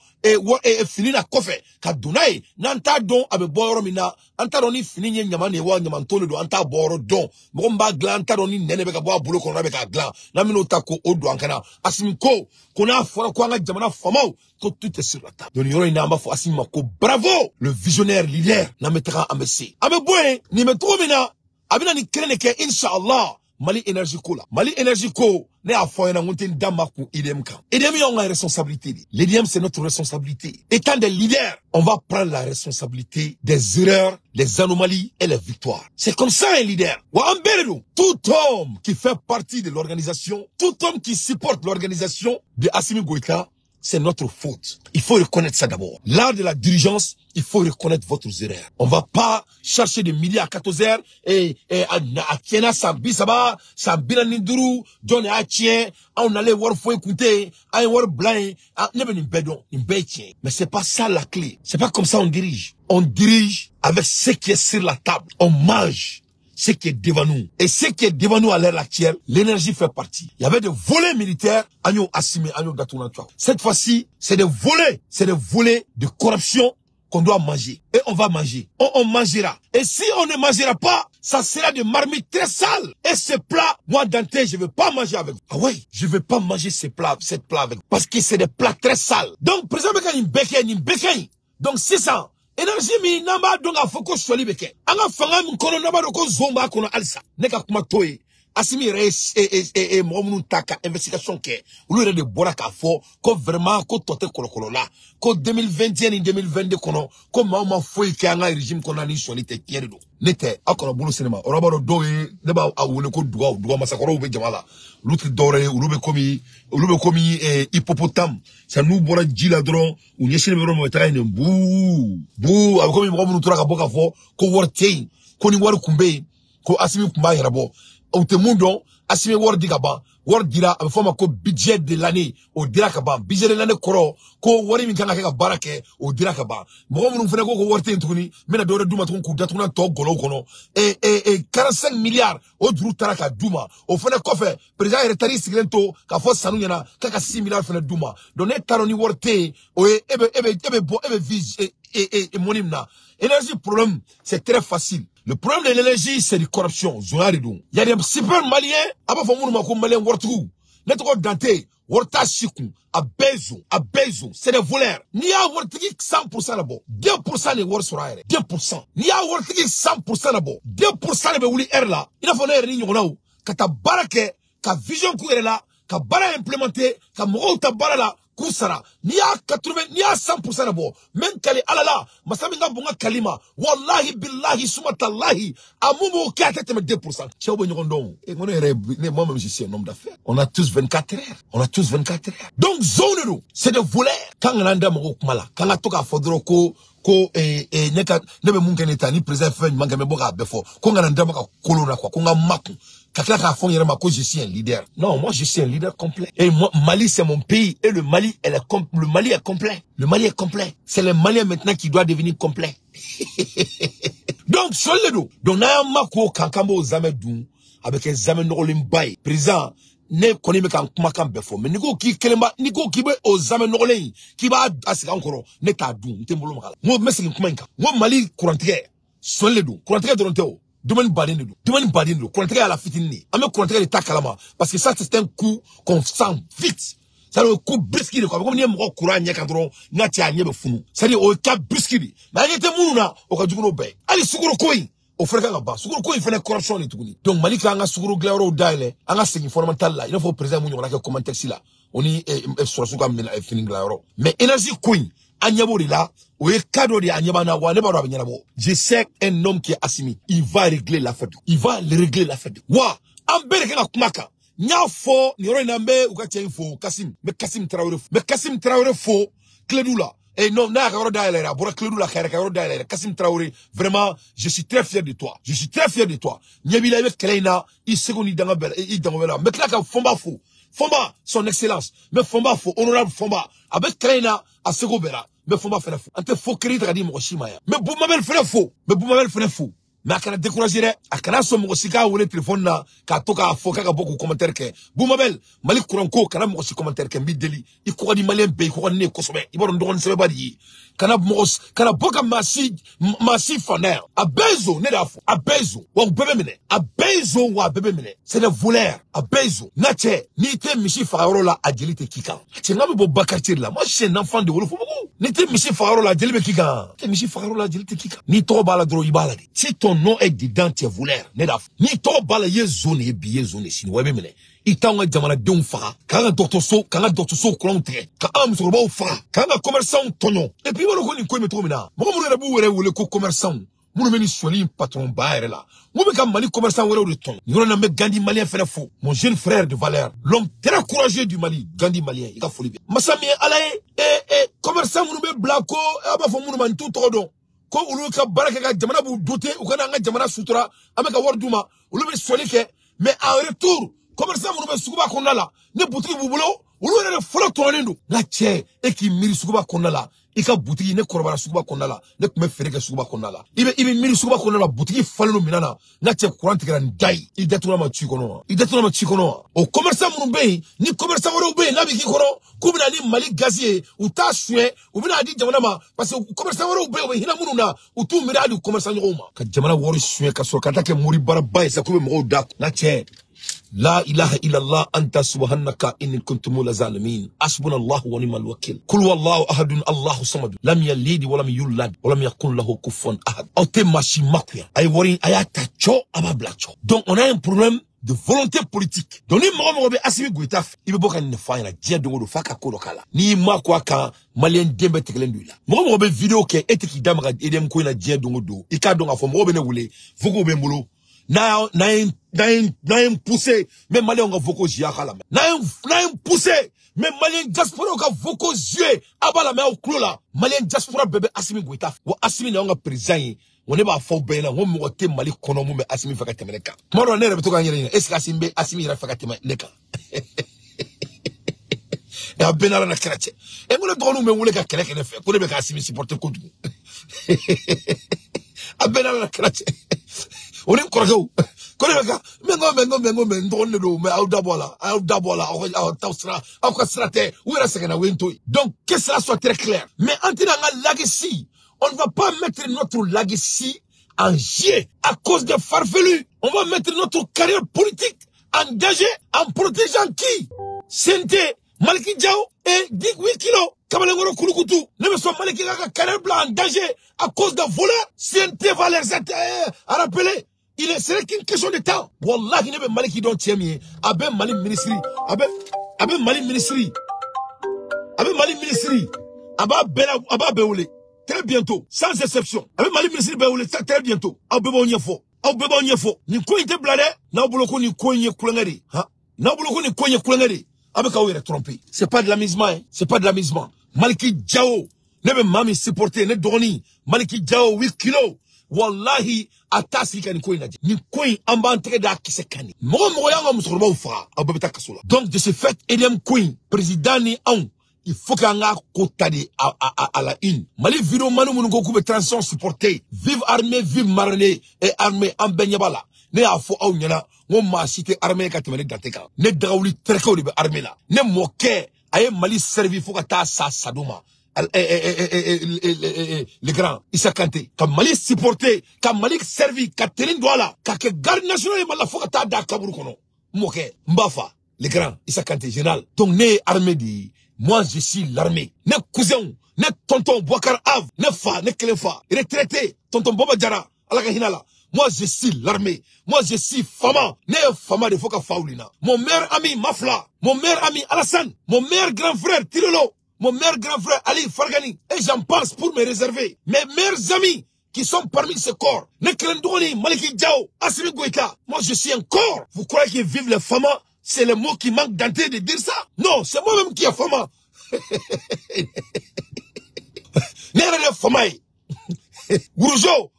fini na kofe ka dunai nanta don abe boro mina anta doni fini nye nyamane wa nyamantolo do anta boro don mba glan anta doni nene be ka bo bulo kono be ka glan na mino tako odo ankana Assimi ko kona fora ko anga jamana famao to tout est sur la table donc yoro ina fo Assimi ko bravo le visionnaire leader na mettra ambassi ame boy ni metro mina abina ni krene ke inshallah Mali énergie ko la Mali énergie ko ne a foyena ngonten damaku idem kan idem yo nga responsabilité l'idem c'est notre responsabilité étant des leaders on va prendre la responsabilité des erreurs les anomalies et les victoires c'est comme ça un leader wa amberedo tout homme qui fait partie de l'organisation tout homme qui supporte l'organisation de Assimi Goïta c'est notre faute. Il faut reconnaître ça d'abord. L'art de la dirigeance, il faut reconnaître votre erreur. On va pas chercher des milliers à 14 heures et à Tiena Sambi Saba, Sambina Ninduru, John Atien, on allait voir faut écouter, à voir blind, à nebeni bedon, mais c'est pas ça la clé. C'est pas comme ça on dirige. On dirige avec ce qui est sur la table. On mange ce qui est devant nous. Et ce qui est devant nous à l'heure actuelle, l'énergie fait partie. Il y avait des volets militaires, Agno Assimi, Agno Gatounantua. Cette fois-ci, c'est des volets de corruption qu'on doit manger. Et on va manger. On mangera. Et si on ne mangera pas, ça sera des marmites très sales. Et ces plats, moi Dante, je vais pas manger avec. Ah ouais, je vais pas manger cette plat avec. Parce que c'est des plats très sales. Donc, par exemple, quand il beke, donc c'est ça. Énergie mi namba donc a foko swali beke anga fanga mi kono namba ko zomba kono alsa neka kuma toy Assimi res mo munu taka investigation ke ulu de boraka fo ko vraiment ko tote kolokolo la ko 2021 ni 2022 kono ko ma foi ke anga régime kono ni swali te kiedo nete akono bulu cinema orabaro doye neba awule ko duwa masakoro be jamala l'autre doré ulube komi hippopotame ça nous bora jila dron ou nyeshile bero mo tara ne bu akomi mo munu tura ka boka fo ko worte ko ni war kumbe ko Assimi kumba yarabo au te mundo Assimi war digaba war dira a fama ko budget de l'année au dira kaba budget de l'année koro ko wari min kanga ka barake au dira kaba mo mun fene ko worte entuni mena do duma to ko datuna to golo kono 45 milliards o duru taraka duma o fene kofe président retari siglento ka fo sanu nyana kaka 6 milliards fene duma do ne taroni worte o ebe vise et monimna énergie problème c'est très facile. Le problème de l'énergie, c'est la corruption. Il y a des super maliens, malien wortu. Netko Dante, worta chikou, à bezo, c'est des voleurs. Ni a wortiki 100% là-bas. 2% les wor soraire. 2%. Ni a wortiki 100% là-bas. 2% les wuli er là. Il a fallu er ni nyonao. Kata barake, ka vision ku er là, ka bara implémenté, ka mo ta bara là. Kusara, ni a 80, ni a 100% d'abord. Même kali alala, masaminga bunga kalima, wallahi billahi sumatallahi, amumu ki a tête 2%. Chabo nyondon. Et on est, moi-même, je suis un homme d'affaires. On a tous 24 heures. Donc, zone, c'est des voleurs. Quand on a un mot kumala, quand on a tout à fodro ko, neka, nebe munga neta, ni président fait une manga meboka befo, quand on a un dama kolona quoi, quand on a maku. Je suis un leader. Non, moi je suis un leader complet. Et moi, Mali c'est mon pays. Et le Mali est complet. Le Mali est complet. C'est le Mali maintenant qui doit devenir complet. Donc, sur le dos. Donc, na mako kankambo zamedou avec un zamenolim bay. Président, ne connaît me kan kuma kan befo. Mais niko ki kelemba, niko ki be o zamenolim qui va asika encore. Ne ta dou, ntembolo makala. Moi messi kuma inka. Moi Mali courantier. Sur le dos. Courantier de l'ontéo. Domaine badin contre à la fitini. Ame contre l'état kalama. Parce que ça, c'est un coup qu'on sent vite. Ça, le coup brisqué, quoi. Comme n'y a pas courant, n'y a qu'un drôle, n'a t'y a n'y a pas fou. Ça dit, au cas brisqué. Mais il y a des mouna, au cas du gros bay. Allez, Suguro Koi. Au frère là-bas. Suguro Koi, il fait la corruption et tout. Donc, Malika, anga Suguro Glaro Daile, anga c'est fondamental là. Il faut présenter mon, on a que commentaire si là. oni sorosuka mina feeling la ro mais energy queen anyabo de là ou cadeau de anyaba na wa ne ba ro abanyabo. Je sais un homme qui est Assimi, il va régler l'affaire. Il va régler l'affaire. Wa ambere ka kumaka nya fo ni ro na mbe uka chen fo Kassim mais Kassim Traoré fo Clédoula. Et non, Kassim Traoré, vraiment, je suis très fier de toi. Je suis très fier de toi. Nyabila avec Kleina, il secondi dans la belle, il dans la mais là, Fomba fou. Fomba, son excellence. Mais Fomba fou, honorable Fomba. Avec Kleina, à Segobera. Mais Fomba fait fou. Ante faux crédit, t'as dit, Moshimaya. Mais Boumabel fait fou. Mais Boumabel fait fou. Mais akana décourager akana so mo sika wole téléphone na ka toka foka ka beaucoup commentaire ke Boumabel mali kuranko kana mo si commentaire ke mbi deli I ko di malien be ko ne ko sobe I boron don sebe badi kana mo kana boka masi faner abezo ne dafo abezo wa bebe mine abezo wa bebe mine c'est le voleur abezo nache ni te mishi faaro la agilité kika ti ngabe bo bakartir la moi je suis un enfant de wolof ni te mishi faaro la agilité kika te mishi faaro la agilité kika ni to bala dro ibala di si ton nom est dedans, tu es voleur. Ni to bala ye zone et billet zone si ouais mene. Itanga jamana de unfa. Kanga docteur so klontre. Ka am so ba ufa. Kanga commerçant tonyo. Et puis mo ko ni ko metro mina. Mo mo na bu were wole ko commerçant. Mo meni soli patron baere là. Mo be kam mali commerçant were de ton. Ni na me Gandhi malien fait faux. Mon jeune frère de valeur, l'homme très courageux du Mali, Gandhi malien, il a folie. Masami alaye commerçant mo be blako aba fo mo man tout todo. Ko ulu ka baraka ka jamana bu doté ou kana nga jamana sutura ameka warduma ulu be solike mais en retour commerçant mu be sukuba konala ne boutique bu bulo ulu ne folo tonendo na che e ki miri sukuba konala ika boutique ne korobara sukuba konala ne kume fereke sukuba konala ibe miri sukuba konala boutique faleno minana na che courant tigara ndai idetuna ma chikono o commerçant mu be ni commerçant woro be na bi ki kono kubina ni Mali gazier ou ta choué ou bina di jamana ma parce que commerçant woro be o hina mununa ou tu mira di commerçant ngoma ka jamana woro choué ka so kata ke muri baraba isa kube mo dak na che لا إله إلا الله أنت سبحانك إن كنتم لظالمين حسبنا الله ونعم الوكيل قل والله أحد الله صمد لم يلد ولم يولد ولم يكن له كفوا أحد أو تماشي ماكويا أي ورين أياتا تشو أبا بلاچو donc on a un problème de volonté politique donc ni mo be Assimi Goïta ibe boka ne fa na dia dongo faka ko lokala ni makwa ka malien dembe tekelendula mo be vidéo ke etiki damra edem ko na dia dongo do ika donga fo mo be ne wule fugo be mbulu na poussé même malien nga voko jia kala na poussé même malien diaspora nga voko jie abala me o klola malien diaspora bebe Assimi Goïta wo Assimi na nga président on est pas faux ben là on me te Mali kono mu me Assimi faka temeleka moro ne rebeto ka nyere est-ce que Assimi ra faka temeleka e abenala na krache e mo le dronu me wule ka keleke ne fe ko ne be ka Assimi supporter ko du abenala na krache on est korgo koleka mengo ndonne do me au dabola au tausra au kastrate ou era sekena wento donc que cela soit très clair mais antina nga legacy on ne va pas mettre notre legacy en jeu à cause de farfelus on va mettre notre carrière politique en danger en protégeant qui Sente Maliki Diao et Dick Wikilo Kamalengoro Kulukutu ne me soit Maliki Kaka carrière en danger à cause de voleurs Sente va les rappeler. Il est, c'est qu'une question de temps. Wallah, il n'est pas Maliki don tiemi. Abe Mali ministry. Abe Mali ministry. Aba Beoule. Très bientôt. Sans exception. Abe Mali ministry Beoule. Très bientôt. Abe Bonyefo. Ni ko inte blade. Na buloko ni ko nye kulengari. Ha? Na buloko ni ko nye kulengari. Abe kawere trompé. C'est pas de l'amusement, hein. C'est pas de l'amusement. Maliki Diao. Nebe mami supporter. Ne doni. Maliki Diao 8 kilos. Wallahi atasi kani koy naji ni koy amba entre da kisekani mo yanga musoroba ufa ababeta kasola donc de ce fait Edem Queen président ni on il faut qu'anga kotadi à la une Mali vidéo manu munu ko kube transition supporter vive armée vive marine et armée ambenyabala ne afo aw nyana mo ma cité armée ka temele dateka ne drawli treko de armée la ne moke aye Mali servi faut ka ta sa sadoma les grands Issa Kanté ka Mali supporté ka Mali servi ka terin douala ka ke garde nationale mala fokata da kaburu kono moke mbafa les grands Issa Kanté général donc né armée di moi je suis l'armée ne cousin ne tonton Bouakar Av ne fa ne Kelenfa retraité tonton Boba Diarra alaka hinala Moi, je suis l'armée. Moi, je suis Fama. Né Fama de Foka Faoulina. Mon meilleur ami, Mafla. Mon meilleur ami, Alassane. Mon meilleur grand frère, Tirolo. Mon meilleur grand frère, Ali Fargani. Et j'en pense pour me réserver. Mes meilleurs amis qui sont parmi ce corps. Nekrendouani, Maliki Diao, Assimi Goïta. Moi, je suis un corps. Vous croyez que vivent les Fama, c'est le mot qui manque d'entrée de dire ça? Non, c'est moi-même qui ai Fama. Nera de Famaï. Gourjo.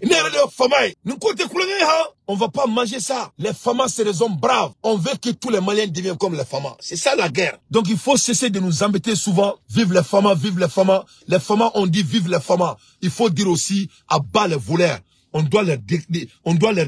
Nera de Famaï. Nous côté on va pas manger ça. Les Famas, c'est des hommes braves. On veut que tous les Maliens deviennent comme les Famas. C'est ça la guerre. Donc il faut cesser de nous embêter souvent. Vive les Famas, vive les Famas. Les Famas, on dit vive les Famas. Il faut dire aussi à bas les voleurs. On doit les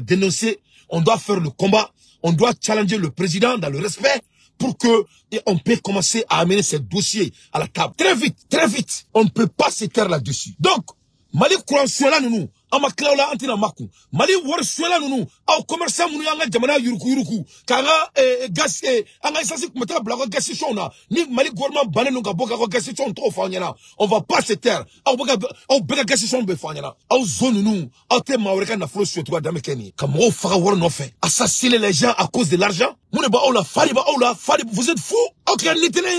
dénoncer. On doit faire le combat. On doit challenger le président dans le respect pour que on peut commencer à amener ces dossiers à la table. Très vite, très vite. On ne peut pas se taire là-dessus. Donc, Mali courant sur là nous. Ama klaula antina maku Mali war suela nunu au commerçant munu yanga jamana yuruku kanga gas anga isasi kumata blago gasison na ni Mali gouvernement banenu ka boka ko gasison to fanyana on va pas se taire au bega gasison be fanyana au zone nous au te maureka na flo sur toi damekeni comme au fara war no fait assassiner les gens à cause de l'argent mune ba oula fari vous êtes fous OK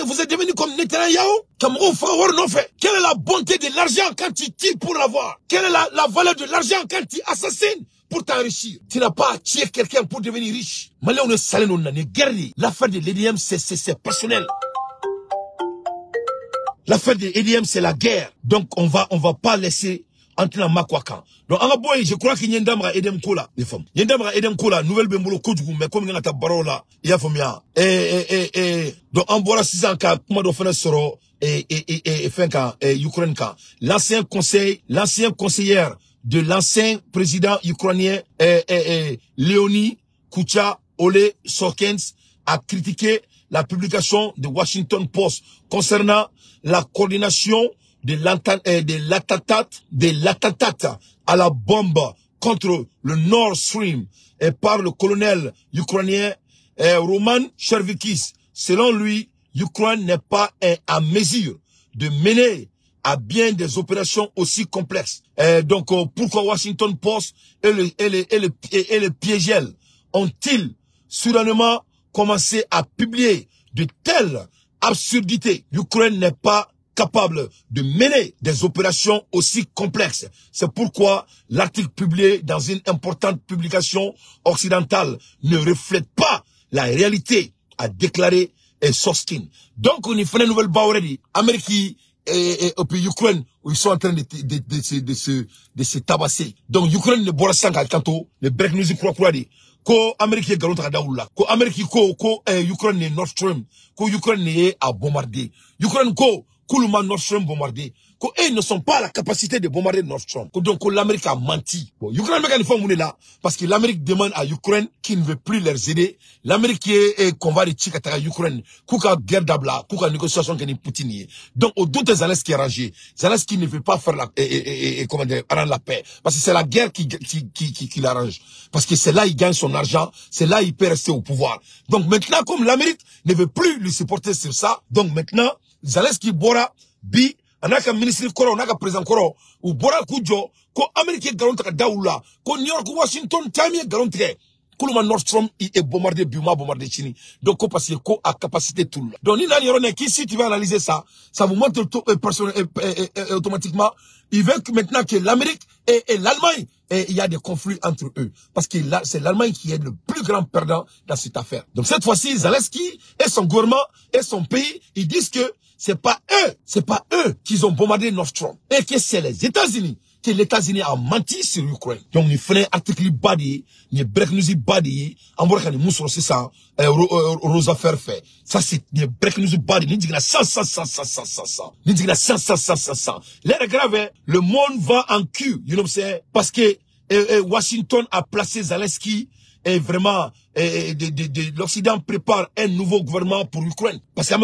vous êtes devenu comme Netanyahu comme au fara war no fait quelle est la bonté de l'argent quand tu tues pour l'avoir quelle est la valeur de l'argent quand tu assassines pour t'enrichir. Tu n'as pas à tuer quelqu'un pour devenir riche. Malais on est salé on a une guerre. L'affaire de l'EDM c'est personnel. L'affaire de l'EDM c'est la guerre. Donc on va pas laisser entrer dans Makwakan. Donc en boy je crois qu'il y a ndamra Edem Kola les femmes. Il y a ndamra Edem Kola nouvelle bembolo kodjou mais comme ngata barola il y a famia donc en boira 6 ans ka kuma do fana soro Ukraine ka l'ancien conseillère de l'ancien président ukrainien Leonid Kucha Ole Sorkens a critiqué la publication de Washington Post concernant la coordination de l'attentat à la bombe contre le Nord Stream par le colonel ukrainien Roman Chervikis. Selon lui, l'Ukraine n'est pas à mesure de mener à bien des opérations aussi complexes. Donc, pourquoi Washington Post et le Piégel ont-ils soudainement commencé à publier de telles absurdités? L'Ukraine n'est pas capable de mener des opérations aussi complexes. C'est pourquoi l'article publié dans une importante publication occidentale ne reflète pas la réalité, a déclaré Soskin. Donc, on y fait une nouvelle bas already. Amérique et puis Ukraine, où ils sont en train de se tabasser. Donc, Ukraine ne boit pas kanto, le break news croit dit. Ko Amérique galon ta daoula. Ko Amérique ko Ukraine ne Nord Stream. Ko Ukraine ne a bombardé. Ukraine ko Kuluma Nord Stream bombardé. Ko ils ne sont pas à la capacité de bombarder Nord Stream. Donc l'Amérique a menti. Bon, Ukraine m'a une fois là parce que l'Amérique demande à Ukraine qui ne veut plus les aider. L'Amérique qui est qu'on va à Ukraine. Kuka guerre d'abla, kuka négociation que ni Poutine. Donc au doute Zelensky est rangé. Zelensky ne veut pas faire la comment dire rendre la paix parce que c'est la guerre qui l'arrange. Parce que c'est là il gagne son argent, c'est là il peut rester au pouvoir. Donc maintenant comme l'Amérique ne veut plus lui supporter sur ça, donc maintenant Zelensky bora bi anaka ministre koro anaka président koro ou bora kujo ko Amérique galon ta daoula ko New York Washington time galon tre kuluma Nordstrom est bombardé Buma bombardé Chini donc parce que ko a capacité tout là donc ni nani yorone qui si tu vas analyser ça vous montre automatiquement il veut que maintenant que l'Amérique et l'Allemagne et il y a des conflits entre eux parce que là c'est l'Allemagne qui est le plus grand perdant dans cette affaire. Donc cette fois-ci Zelensky et son gouvernement et son pays ils disent que c'est pas eux qui ont bombardé Nord Stream et que c'est les États-Unis que les États-Unis a menti sur l'Ukraine. Donc ni fait article badi ni break news badi amborka ni musoro c'est ça Rosa faire fait ça c'est ni break news badi ni digna 100 ni digna 100 l'air grave le monde va en cul you know what I'm saying parce que Washington a placé Zelensky et vraiment l'Occident prépare un nouveau gouvernement pour l'Ukraine parce que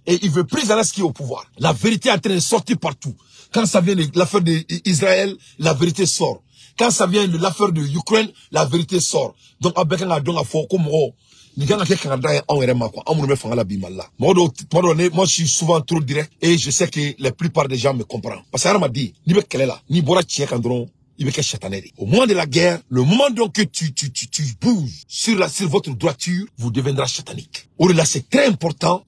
et il veut plus Zelensky au pouvoir. La vérité est en train de sortir partout. Quand ça vient de l'affaire d'Israël, la vérité sort. Quand ça vient de l'affaire de l'Ukraine, la vérité sort. Donc, avec un don à fond, comme moi, je suis souvent trop direct et je sais que la plupart des gens me comprennent. Parce que m'a dit, ni là, ni bora il veut que chataner. Au moment de la guerre, le moment donc que tu bouges sur votre droiture, vous deviendrez satanique. Or là, c'est très important,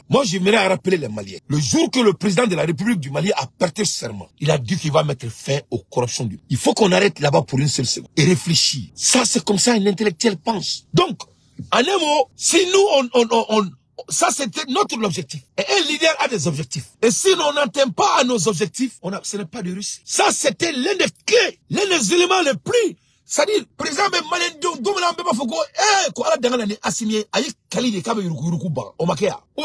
moi, j'aimerais rappeler les Maliens. Le jour que le président de la République du Mali a prêté serment, il a dit qu'il va mettre fin aux corruptions du. Il faut qu'on arrête là-bas pour une seule seconde et réfléchir. Ça, c'est comme ça un intellectuel pense. Donc, en un mot, si nous, ça c'était notre objectif. Et un leader a des objectifs. Et si on n'atteint pas à nos objectifs, ce n'est pas de réussite. Ça, c'était l'un des clés, l'un des éléments les plus. C'est-à-dire, président malien domina beba foko ko ala dangana ni asimie ayi kali de kabe yuruku ba o makea ou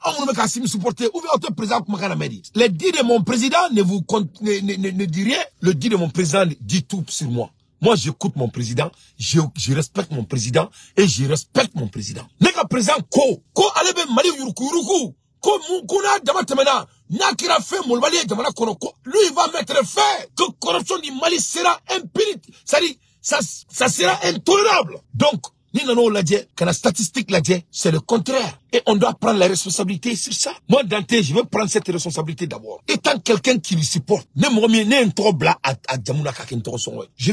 on me kasimi supporter ou autre président comme kana medi. Le dit de mon président ne dit rien, le dit de mon président dit tout sur moi. Moi j'écoute mon président, je respecte mon président et je respecte mon président. Neka président ko alebe mali yuruku ko kuna dama temena Nakira fait mon Mali jamana konoko. Lui il va mettre fin que corruption du Mali sera impunie. C'est-à-dire ça sera intolérable. Donc ni nano ladje kana statistique ladje c'est le contraire et on doit prendre la responsabilité sur ça. Moi Dante je veux prendre cette responsabilité d'abord. Étant quelqu'un qui lui supporte, je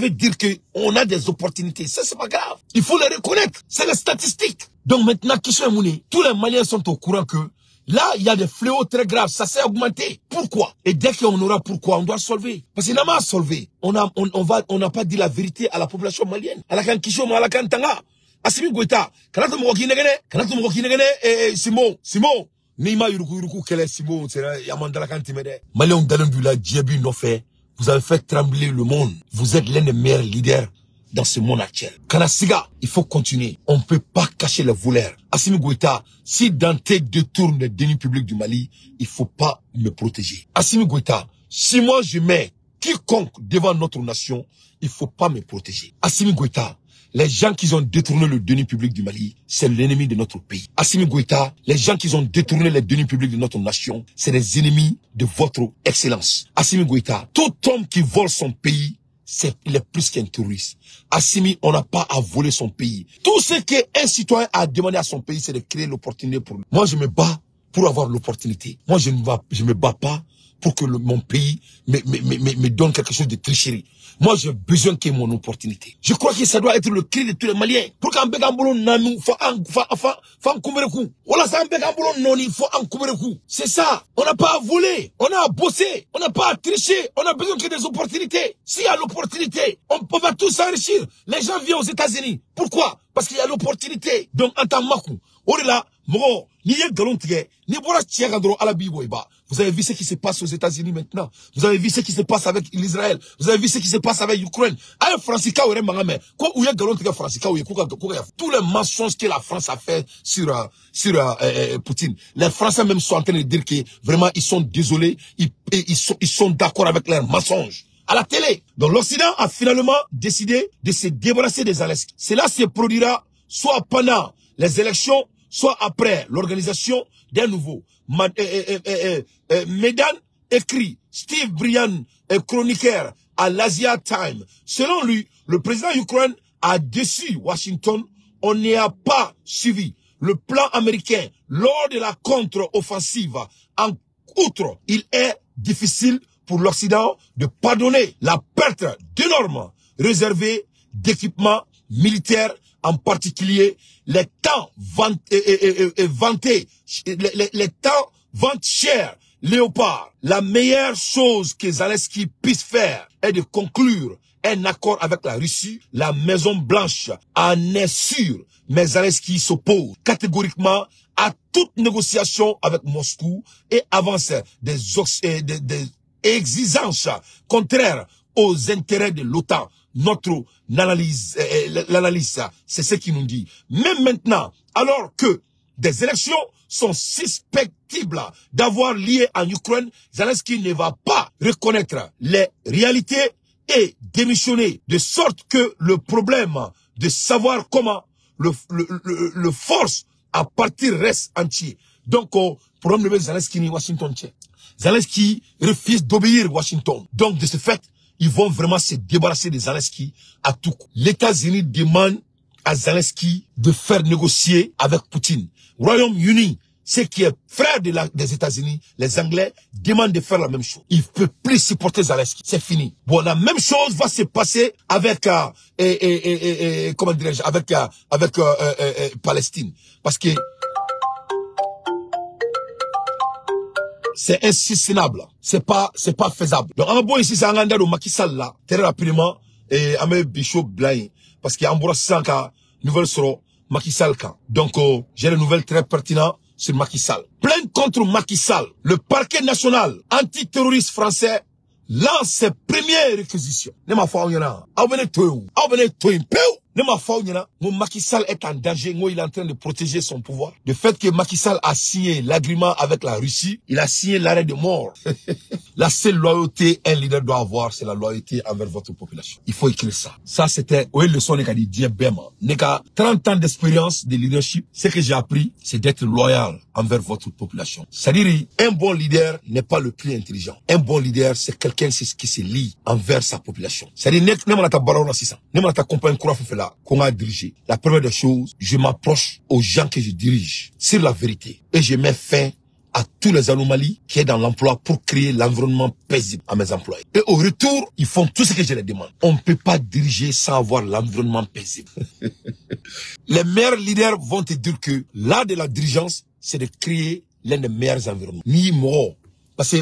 vais dire que on a des opportunités. Ça c'est pas grave. Il faut les reconnaître. C'est les statistiques. Donc maintenant tous les Maliens sont au courant que là, il y a des fléaux très graves, ça s'est augmenté. Pourquoi? Et dès qu'on aura pourquoi, on doit solver. Parce qu'il n'a pas à solver. On n'a pas dit la vérité à la population malienne. À la Kankishoma, à la Kantanga. Assimi Goïta. Kanatu Mwoki Negene, Simon. Nima Yuruku, Kele, Simon, Yamandala Kantimede. Malion Dalendula, Djebi Nofé. Vous avez fait trembler le monde. Vous êtes l'un des meilleurs leaders dans ce monde actuel. Kanasiga, il faut continuer. On ne peut pas cacher les voleurs. Assimi Goïta, si Dante détourne les deniers publics du Mali, il faut pas me protéger. Assimi Goïta, si moi je mets quiconque devant notre nation, il faut pas me protéger. Assimi Goïta, les gens qui ont détourné le denier public du Mali, c'est l'ennemi de notre pays. Assimi Goïta, les gens qui ont détourné les deniers publics de notre nation, c'est les ennemis de votre excellence. Assimi Goïta, tout homme qui vole son pays, il est plus qu'un terroriste. Assimi, on n'a pas à voler son pays. Tout ce qu'un citoyen a demandé à son pays, c'est de créer l'opportunité pour lui. Moi, je me bats pour avoir l'opportunité. Moi, je me bats pas pour que mon pays me donne quelque chose de tricherie. Moi, j'ai besoin qu'il y ait mon opportunité. Je crois que ça doit être le cri de tous les Maliens. Pour qu'un bégamboulon n'amou, fa en kumerekou. Voilà, ça un bégamboulon noni, fa en kumerekou. C'est ça. On n'a pas à voler. On a à bosser. On n'a pas à tricher. On a besoin qu'il y ait des opportunités. S'il y a l'opportunité, on va tous s'enrichir. Les gens viennent aux États-Unis. Pourquoi? Parce qu'il y a l'opportunité. Donc, en tant que là, vous avez vu ce qui se passe aux États-Unis maintenant. Vous avez vu ce qui se passe avec l'Israël. Vous avez vu ce qui se passe avec l'Ukraine. Tous les mensonges que la France a fait sur Poutine. Les Français même sont en train de dire que vraiment ils sont désolés. Ils sont d'accord avec leurs mensonges. À la télé. Donc l'Occident a finalement décidé de se débarrasser des Zelensky. Cela se produira soit pendant les élections, soit après l'organisation d'un nouveau. Medan écrit, Steve Brian, chroniqueur à l'Asia Times. Selon lui, le président ukrainien a déçu Washington. On n'y a pas suivi le plan américain lors de la contre-offensive. En outre, il est difficile pour l'Occident de pardonner la perte d'énormes réserves d'équipements militaires, en particulier les temps vantés, les temps vantent cher, Léopard. La meilleure chose que Zelensky puisse faire est de conclure un accord avec la Russie. La Maison Blanche en est sûre, mais Zelensky s'oppose catégoriquement à toute négociation avec Moscou et avance des exigences contraires aux intérêts de l'OTAN. Notre l'analyse, c'est ce qu'il nous dit. Même maintenant, alors que des élections sont suspectibles d'avoir lieu en Ukraine, Zelensky ne va pas reconnaître les réalités et démissionner, de sorte que le problème de savoir comment le force à partir reste entier. Donc, problème de Zelensky ni Washington. Zelensky refuse d'obéir Washington. Donc, de ce fait, ils vont vraiment se débarrasser de Zelensky à tout coup. Les États-Unis demandent à Zelensky de faire négocier avec Poutine. Royaume-Uni ce qui est frère des États-Unis, les Anglais, demandent de faire la même chose. Ils ne peuvent plus supporter Zelensky. C'est fini. Bon, la même chose va se passer avec, comment dirais-je, avec Palestine. Parce que c'est insoutenable. C'est pas faisable. Donc, en bon, ici, c'est un gars de Macky Sall là, très rapidement, et Amé Bichot Blain, parce qu'il y a un bourreau sans cas, nouvelle sur Macky Sall. Donc, j'ai des nouvelles très pertinentes sur Macky Sall. Plainte contre Macky Sall. Le parquet national antiterroriste français lance ses premières réquisitions. Ne m'a fait rien. Mon Macky Sall est en danger. Il est en train de protéger son pouvoir. Le fait que Macky Sall a signé l'agrément avec la Russie, il a signé l'arrêt de mort. La seule loyauté un leader doit avoir, c'est la loyauté envers votre population. Il faut écrire ça. Ça, c'était, oui, le son n'est qu'à dire Bema. N'est qu'à 30 ans d'expérience de leadership. Ce que j'ai appris, c'est d'être loyal envers votre population. C'est-à-dire, un bon leader n'est pas le plus intelligent. Un bon leader, c'est quelqu'un qui se lie envers sa population. C'est-à-dire, qu'on a dirigé. La première des choses, je m'approche aux gens que je dirige sur la vérité et je mets fin à tous les anomalies qui est dans l'emploi pour créer l'environnement paisible à mes employés. Et au retour, ils font tout ce que je leur demande. On ne peut pas diriger sans avoir l'environnement paisible. Les meilleurs leaders vont te dire que l'art de la dirigeance, c'est de créer l'un des meilleurs environnements. Ni moi. Parce que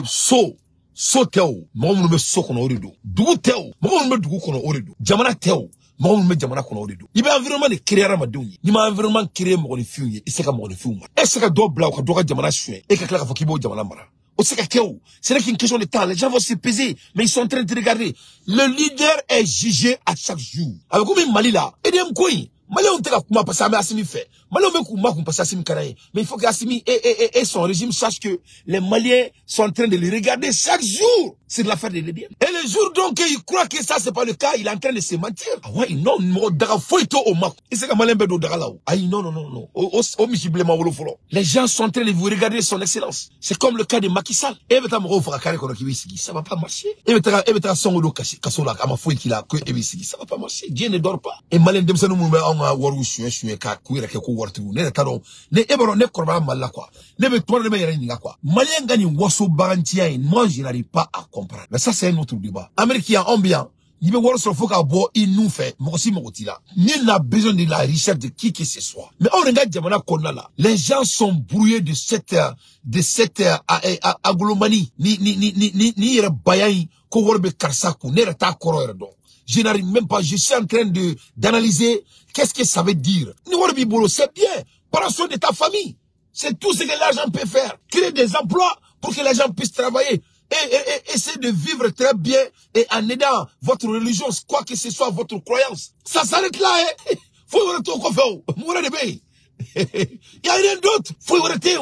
teo, moi on me so kono orido. Dugu teo, moi on me dugu kono orido. Jamana teo. Mɔgɔ min bɛ jamana kɔnɔ o de don. I bɛ environnement de créer hadamadenw ye. N'i ma environnement créer mɔgɔninfinw ye, i se ka mɔgɔninfinw mara. E se ka dɔ bila u ka dɔ ka jamana suɲɛ. E ka tila k'a fɔ k'i b'o jamana mara. O se ka kɛ o. Ce n'est qu'une question de temps. Les gens vont se peser, mais ils sont en train de regarder. Le leader est jugé à chaque jour. Avec comme Mali là, et dem koyi. Mali on te ka kuma parce que Assimi fait. Mali on me kuma parce que Assimi kanaye. Mais il faut qu'Assimi et son régime sachent que les Maliens sont en train de les regarder chaque jour. C'est de l'affaire des Libyens. Et le jour donc il croit que ça c'est pas le cas, il est en train de se mentir. Ah ouais, non, daga foito au mak. Et c'est que Malien bedo daga là. Ah non. Au michiblema wolo folo. Les gens sont en train de vous regarder son excellence. C'est comme le cas de Macky Sall. Et beta mo fera kare kono kibisigi, ça va pas marcher. Et beta songo kashi kasola ama foi kila ko ebisigi, ça va pas marcher. Dieu ne dort pas. Et Malien dem sanu mu nga waru suye ka kuira ke ko wartu ne taro. Ne eboro ne korba malla quoi. Ne be tourne me yere ninga quoi. Malien gani waso barantia, moi je n'arrive pas à comprendre. Mais ça, c'est un autre débat. Américain, ambiant, il veut voir sur le focal bois, il nous fait, moi aussi, mon là. Nul n'a besoin de la richesse de qui que ce soit. Mais on regarde Diamana Kona là. Les gens sont brouillés de cette aglomanie. Ni bayaï, ko warbe karsaku, ne reta koro erdo. Je n'arrive même pas, je suis en train d'analyser qu'est-ce que ça veut dire. Ni warbi bolo, c'est bien. Prends soin de ta famille. C'est tout ce que l'argent peut faire. Créer des emplois pour que les gens puissent travailler. Et essayer de vivre très bien et en aidant votre religion, quoi que ce soit votre croyance. Ça s'arrête là, hein. Faut y arrêter au coffre. Il y a rien d'autre. Faut y arrêter.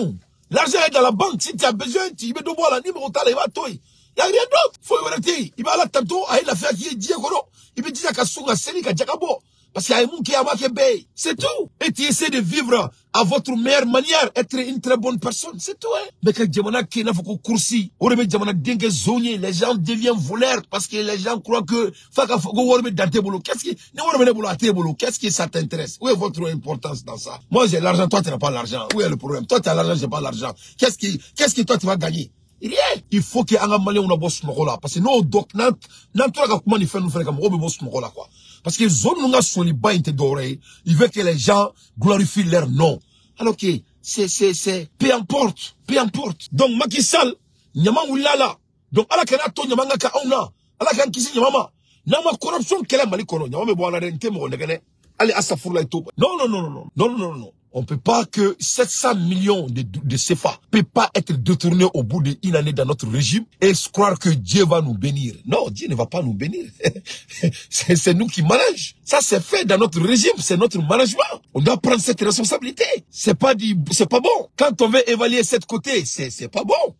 L'argent est dans la banque. Si tu as besoin, tu mets de bois là, numéro tal, il va toi. Il y a rien d'autre. Faut y arrêter. Il va là tantôt, il a fait qui est Diagono. Il va dire qu'à Sunga Senika Jakabo. Parce qu'il y a un monde qui a marqué Bay. C'est tout. Et tu essaies de vivre à votre meilleure manière, être une très bonne personne. C'est tout, hein. Mais quand Djamana Kena Foko Kursi, les gens deviennent voleurs parce que les gens croient que qu'est-ce que ça t'intéresse? Où est votre importance dans ça? Moi, j'ai l'argent, toi, tu n'as pas l'argent. Où est le problème? Toi, tu as l'argent, j'ai pas l'argent. Qu'est-ce que toi, tu vas gagner? Rien. Il faut que un Malien on a boss là parce que nous donc comment il fait nous faire comme boss là quoi. Parce que zone nous a son bas doré, il veut que les gens glorifient leur nom. Alors que c'est peu importe. Donc Macky Sall nyama ulala. Donc ala kana to nyama ngaka ona. Ala kan kisi nyama. Nama corruption kele mali kono nyama me boala rente mo ndegene. Allez asafurla et tout. Non. On peut pas que 700 millions de CFA peut pas être détournés au bout d'une année dans notre régime et croire que Dieu va nous bénir. Non, Dieu ne va pas nous bénir. C'est nous qui managons. Ça, c'est fait dans notre régime. C'est notre management. On doit prendre cette responsabilité. C'est pas bon. Quand on veut évaluer cette côté, c'est pas bon.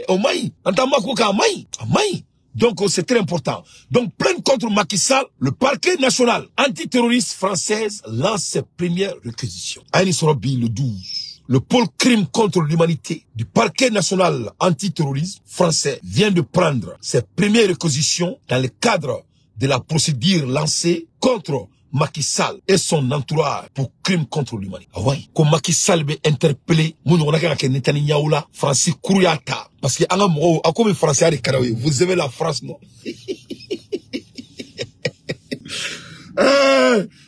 Omaï. Amaï. Donc, c'est très important. Donc, plainte contre Macky Sall, le parquet national antiterroriste française lance ses premières réquisitions. Aïnis Robi, le 12. Le pôle crime contre l'humanité du parquet national antiterrorisme français vient de prendre ses premières réquisitions dans le cadre de la procédure lancée contre Macky Sall et son entourage pour crime contre l'humanité. Ah ouais. Comme Macky Sall be interpellé, mon on a qu'à Netanyahu là, Francis Kouriata. Parce que anga mo, a comme français à Karawi, vous aimez la France non?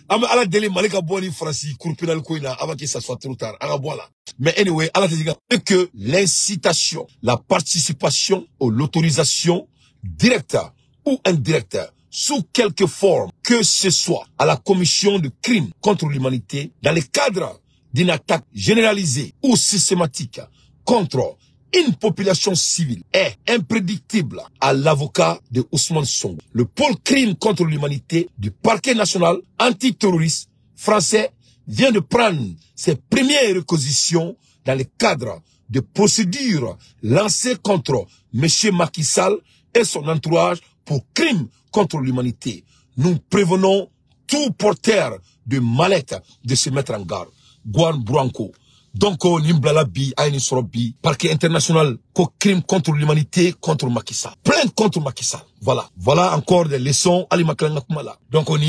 À la délai malika boni Francis Kourpinal Koina avant que ça soit trop tard. Voilà. Mais anyway, à la délai que l'incitation, la participation ou l'autorisation directe ou indirecte sous quelque forme que ce soit à la commission de crimes contre l'humanité dans le cadre d'une attaque généralisée ou systématique contre une population civile est imprédictible à l'avocat de Ousmane Sonko. Le pôle crime contre l'humanité du parquet national antiterroriste français vient de prendre ses premières réquisitions dans le cadre de procédures lancées contre M. Macky Sall et son entourage pour crime contre l'humanité. Nous prévenons tout porteur de mallette de se mettre en garde. Guan Branco. Donc, Nimblala Bi, Aini Sorobi, parquet international, crime contre l'humanité, contre Macky Sall. Plainte contre Macky Sall. Voilà. Voilà encore des leçons à l'Imaklangakmala. Donc, on a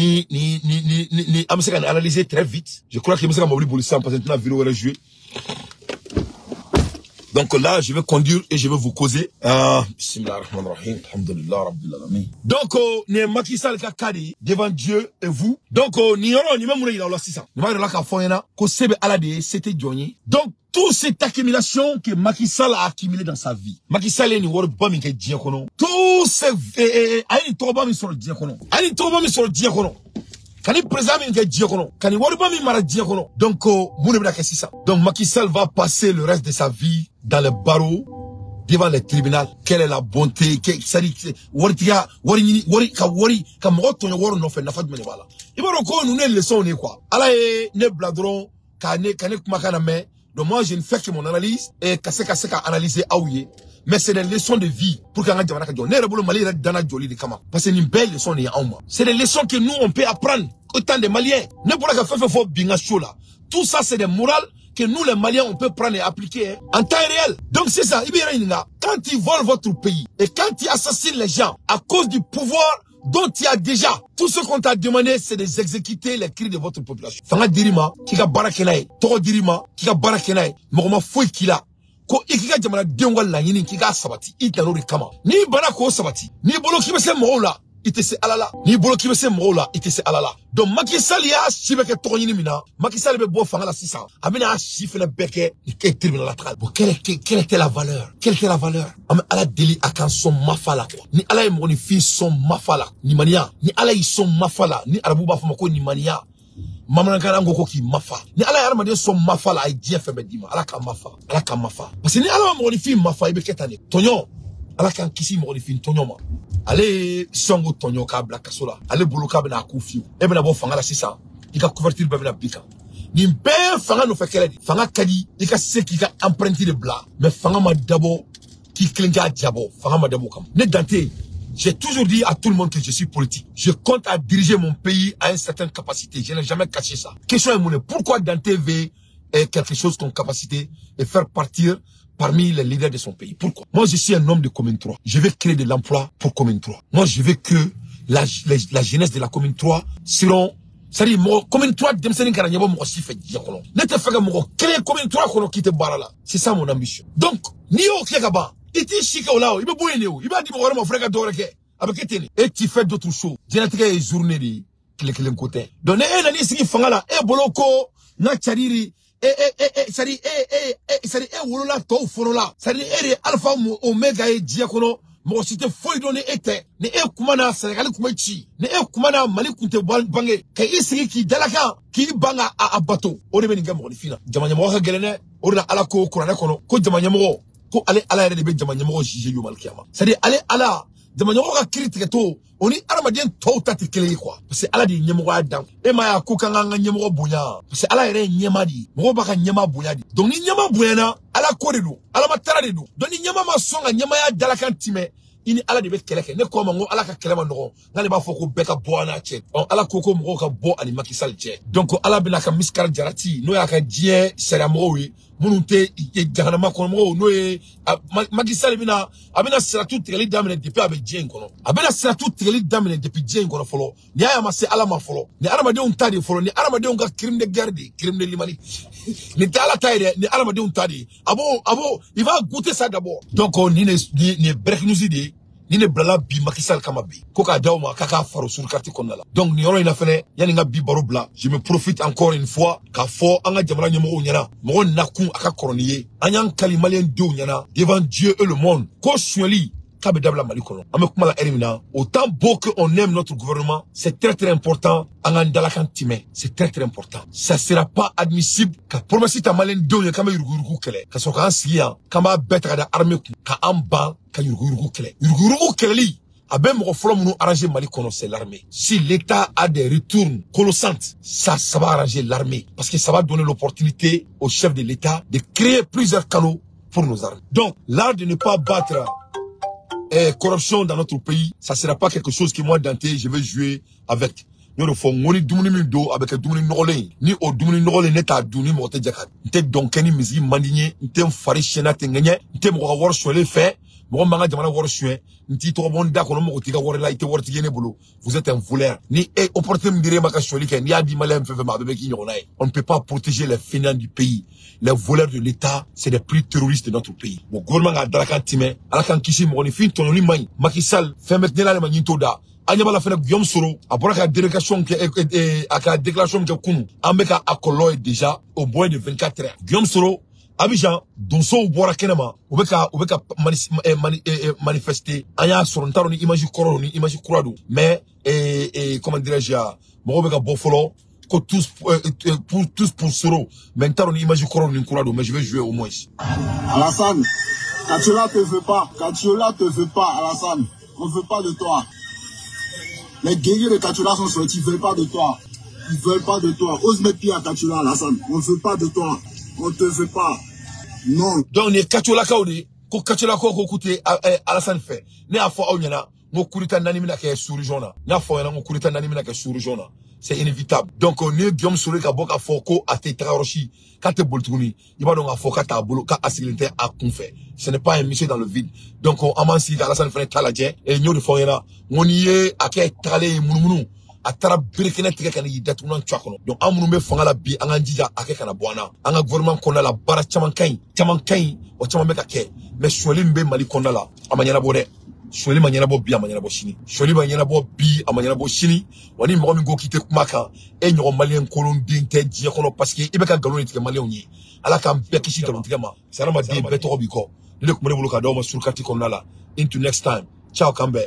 analysé très vite. Je crois que M. Mabli Boulissan, parce que maintenant, la vidéo est jouée. Donc là, je vais conduire et je vais vous causer. Donc, ni Macky Sall Kakadi devant Dieu et vous. Donc, ni même il a 600. Ni même là Kafoyena, ko sebe alade, c'était Johnny. Donc, toute cette accumulation que Macky Sall a accumulé dans sa vie. Macky Sall est ni wor bami ke diakono. Tout ce ayi toba mi sur diakono. Ayi toba mi sur diakono. Kani président mi ke diakono. Kani wor bami mara diakono. Donc, moune bla ke ça. Donc, Macky Sall va passer le reste de sa vie dans le barreau, devant les tribunaux. Quelle est la bonté, ça dit, donc moi, je ne fais que mon analyse, et analyser aouye. Mais c'est des leçons de vie pour qu'on ait parce que c'est une belle leçon. C'est des leçons que nous, on peut apprendre autant de Maliens. Tout ça, c'est des morales que nous, les Maliens, on peut prendre et appliquer en temps réel. Donc c'est ça. Quand ils volent votre pays et quand ils assassinent les gens à cause du pouvoir dont il y a déjà, tout ce qu'on t'a demandé, c'est d'exécuter les cris de votre population. Fanga dirima, kika barakenae, toro dirima, kika barakenae, mogoma foi kila. Ko ikika jamana dengwa la yini kika sabati, itanori kama. Ni bana ko sabati, ni bolo kibese mola. Itese alala ni bolo ki bese mola itese alala donc Macky Sall ya sibeke tokoni mina Macky Sall be bo fanga la 600 amina chiffre na beke ke tribunal latéral bon quelle était la valeur am ala deli akan son mafala quoi ni ala e mo ni fi son mafala ni mania ni ala yi son mafala ni arabu ba fama ko ni mania mamana kana ngoko ki mafa ni ala yarma de son mafala ay diefe be dima ala ka mafa parce que ni ala mo ni fi mafa ibe ketane tonyo ala kan kisi mo ni fi tonyo ma allez songo tonyo ka bla kasola allez buluka bena kufiu e bena bo fanga la 600 ika couverture bena bika ni be fanga no fekele fanga kadi ika seki ka empreinte de bla mais fanga ma dabo ki klinga diabo fanga ma dabo kam ne danté. J'ai toujours dit à tout le monde que je suis politique. Je compte à diriger mon pays à une certaine capacité. Je n'ai jamais caché ça. Question est mon pourquoi Dante veut quelque chose comme capacité et faire partir parmi les leaders de son pays. Pourquoi? Moi, je suis un homme de commune 3. Je vais créer de l'emploi pour commune 3. Moi, je veux que la jeunesse de la commune 3 seront... C'est-à-dire, commune 3, c'est ça mon ambition. Donc, et tu fais d'autres choses. Journée côté. Donc, alpha omega et diakono mo cité foi donné était ne e kumana Sénégal kumachi ne e kumana Mali kunte bange kay isigi ki dalaka ki banga a bateau o de benga mo fina jamanya mo ka gelene o na ala ko kurana kono ko jamanya mo ko ale ala de be jamanya mo jije yo malkiyama c'est à dire ale ala jamanya mo ka critique to oni armadien to tati kele quoi parce que ala di nyemo adam e ma ya ko kanga nyemo bunya parce que ala ere nyema di mo ba ka nyema bunya di donc ni nyema bunya na ala ko de do ala matara de do donc ni nyema ma songa nyema ya dalakan time ini ala de be keleke ne ko mango ala ka kelema no ngale ba foko beka boana che on ala koko mo ka bo ani Macky Sall che donc ala bina ka miskar jarati no ya ka die sera mo wi Mununte jahanama kono no e Macky Sall abina siratu tigeli damene depuis avec Jane kono abina siratu tigeli damene depuis Jane kono folo ni aya ma se alama folo ni aramade on tadi folo ni aramade on ga crime de guerre crime de limani ni tala taide ni aramade on tadi abo il va goûter ça d'abord donc ni break news idée ni ne blala bi Macky Sall kama bi ko ka dawma kaka faro sur carte konnala donc ni yoro ina fene yani nga bi baro bla je me profite encore une fois ka fo anga jamana nyamo nyana mo nakun aka koroniye anyan kalimalien do nyana devant Dieu et le monde ko sweli kabe dabla mali kono ame kuma la elimina autant beau que on aime notre gouvernement c'est très important angandala kantime c'est très important ça sera pas admissible ka promesse ta malien do nyana kama yurugu kele ka so ka ansiya kama betra da armée ka amba ka yurugu kele abe mo folo munu arranger mali kono c'est l'armée si l'état a des retours colossantes ça va arranger l'armée parce que ça va donner l'opportunité au chef de l'état de créer plusieurs canaux pour nos armées donc l'art de ne pas battre corruption dans notre pays, ça sera pas quelque chose que moi Dante je vais jouer avec. Nous font moni dumuni mindo avec dumuni nogole ni o dumuni nogole neta duni mo te jakat. Nte donkeni mizi mandinye, nte fari chena tengenye, nte mo wor chole fait, mo manga jamana wor chwe, nti to bonda kono mo tiga wor la ite wor tigene bolo. Vous êtes un voleur. Ni opportunité me dire maka choli ken ya di malem fefe ma bebe ki nyonai. On ne peut pas protéger les fainéants du pays. Les voleurs de l'État, c'est des plus terroristes de notre pays. Mon gouvernement a dalakan time, alakan kishi mo ni fin tononi mai. Macky Sall fait maintenant la manito da. Anyama la fena Guillaume Soro, après la délégation la déclaration que kunu, ambeka akolo déjà au moins de 24 heures. Guillaume Soro, Abidjan, donso ou boira kenema, ubeka manifester, anya sorontaro ni image koro ni image kuradu, mais comment dirais-je, mo ubeka bofolo. Tous pour Soro. Maintenant, on imagine qu'on est courant, mais je vais jouer au moins. Alassane, Katiola te veut pas. Katiola te veut pas, Alassane. On veut pas de toi. Les guerriers de Katiola sont sortis, ils veulent pas de toi. Ils veulent pas de toi. Ose mettre pied à Katiola, Alassane. On veut pas de toi. On te veut pas. Non. Donc, les Katiola kaudi, ko Katiola ko koute Alassane fait. Ne a fois onyana, ngo kurita nani mina ke sous région na fois ngo kurita nani mina ke sous région na. C'est inévitable. Donc on est Guillaume Soro ka boka foko a te traroshi ka te boltuni il va donc a foka ta bolo ka asilité a confé. Ce n'est pas un monsieur dans le vide. Donc on amansi Alassane fait taladje et nyo de foyena ngoniye akay tralé munumunu atara birikene tige kan yi datunan twakono. Donc amunu me fanga la bi anganjija akay kana bwana anga gouvernement konna la bara chaman kain o chaman meka ke mais sweli mbe mali konna la amanyana bode Sholi manyana bo bi amanyana bo shini. Sholi manyana bo bi amanyana bo shini. Wani mwa mi go kite kumaka. Nyo malien kolon dinte diya kono parce que ibeka galon etike malien yi. Ala kam bekishi galon tige ma. Sana ma di beto obiko. Nile kumene buluka dawo ma surkati kono la. Into next time. Ciao kambe.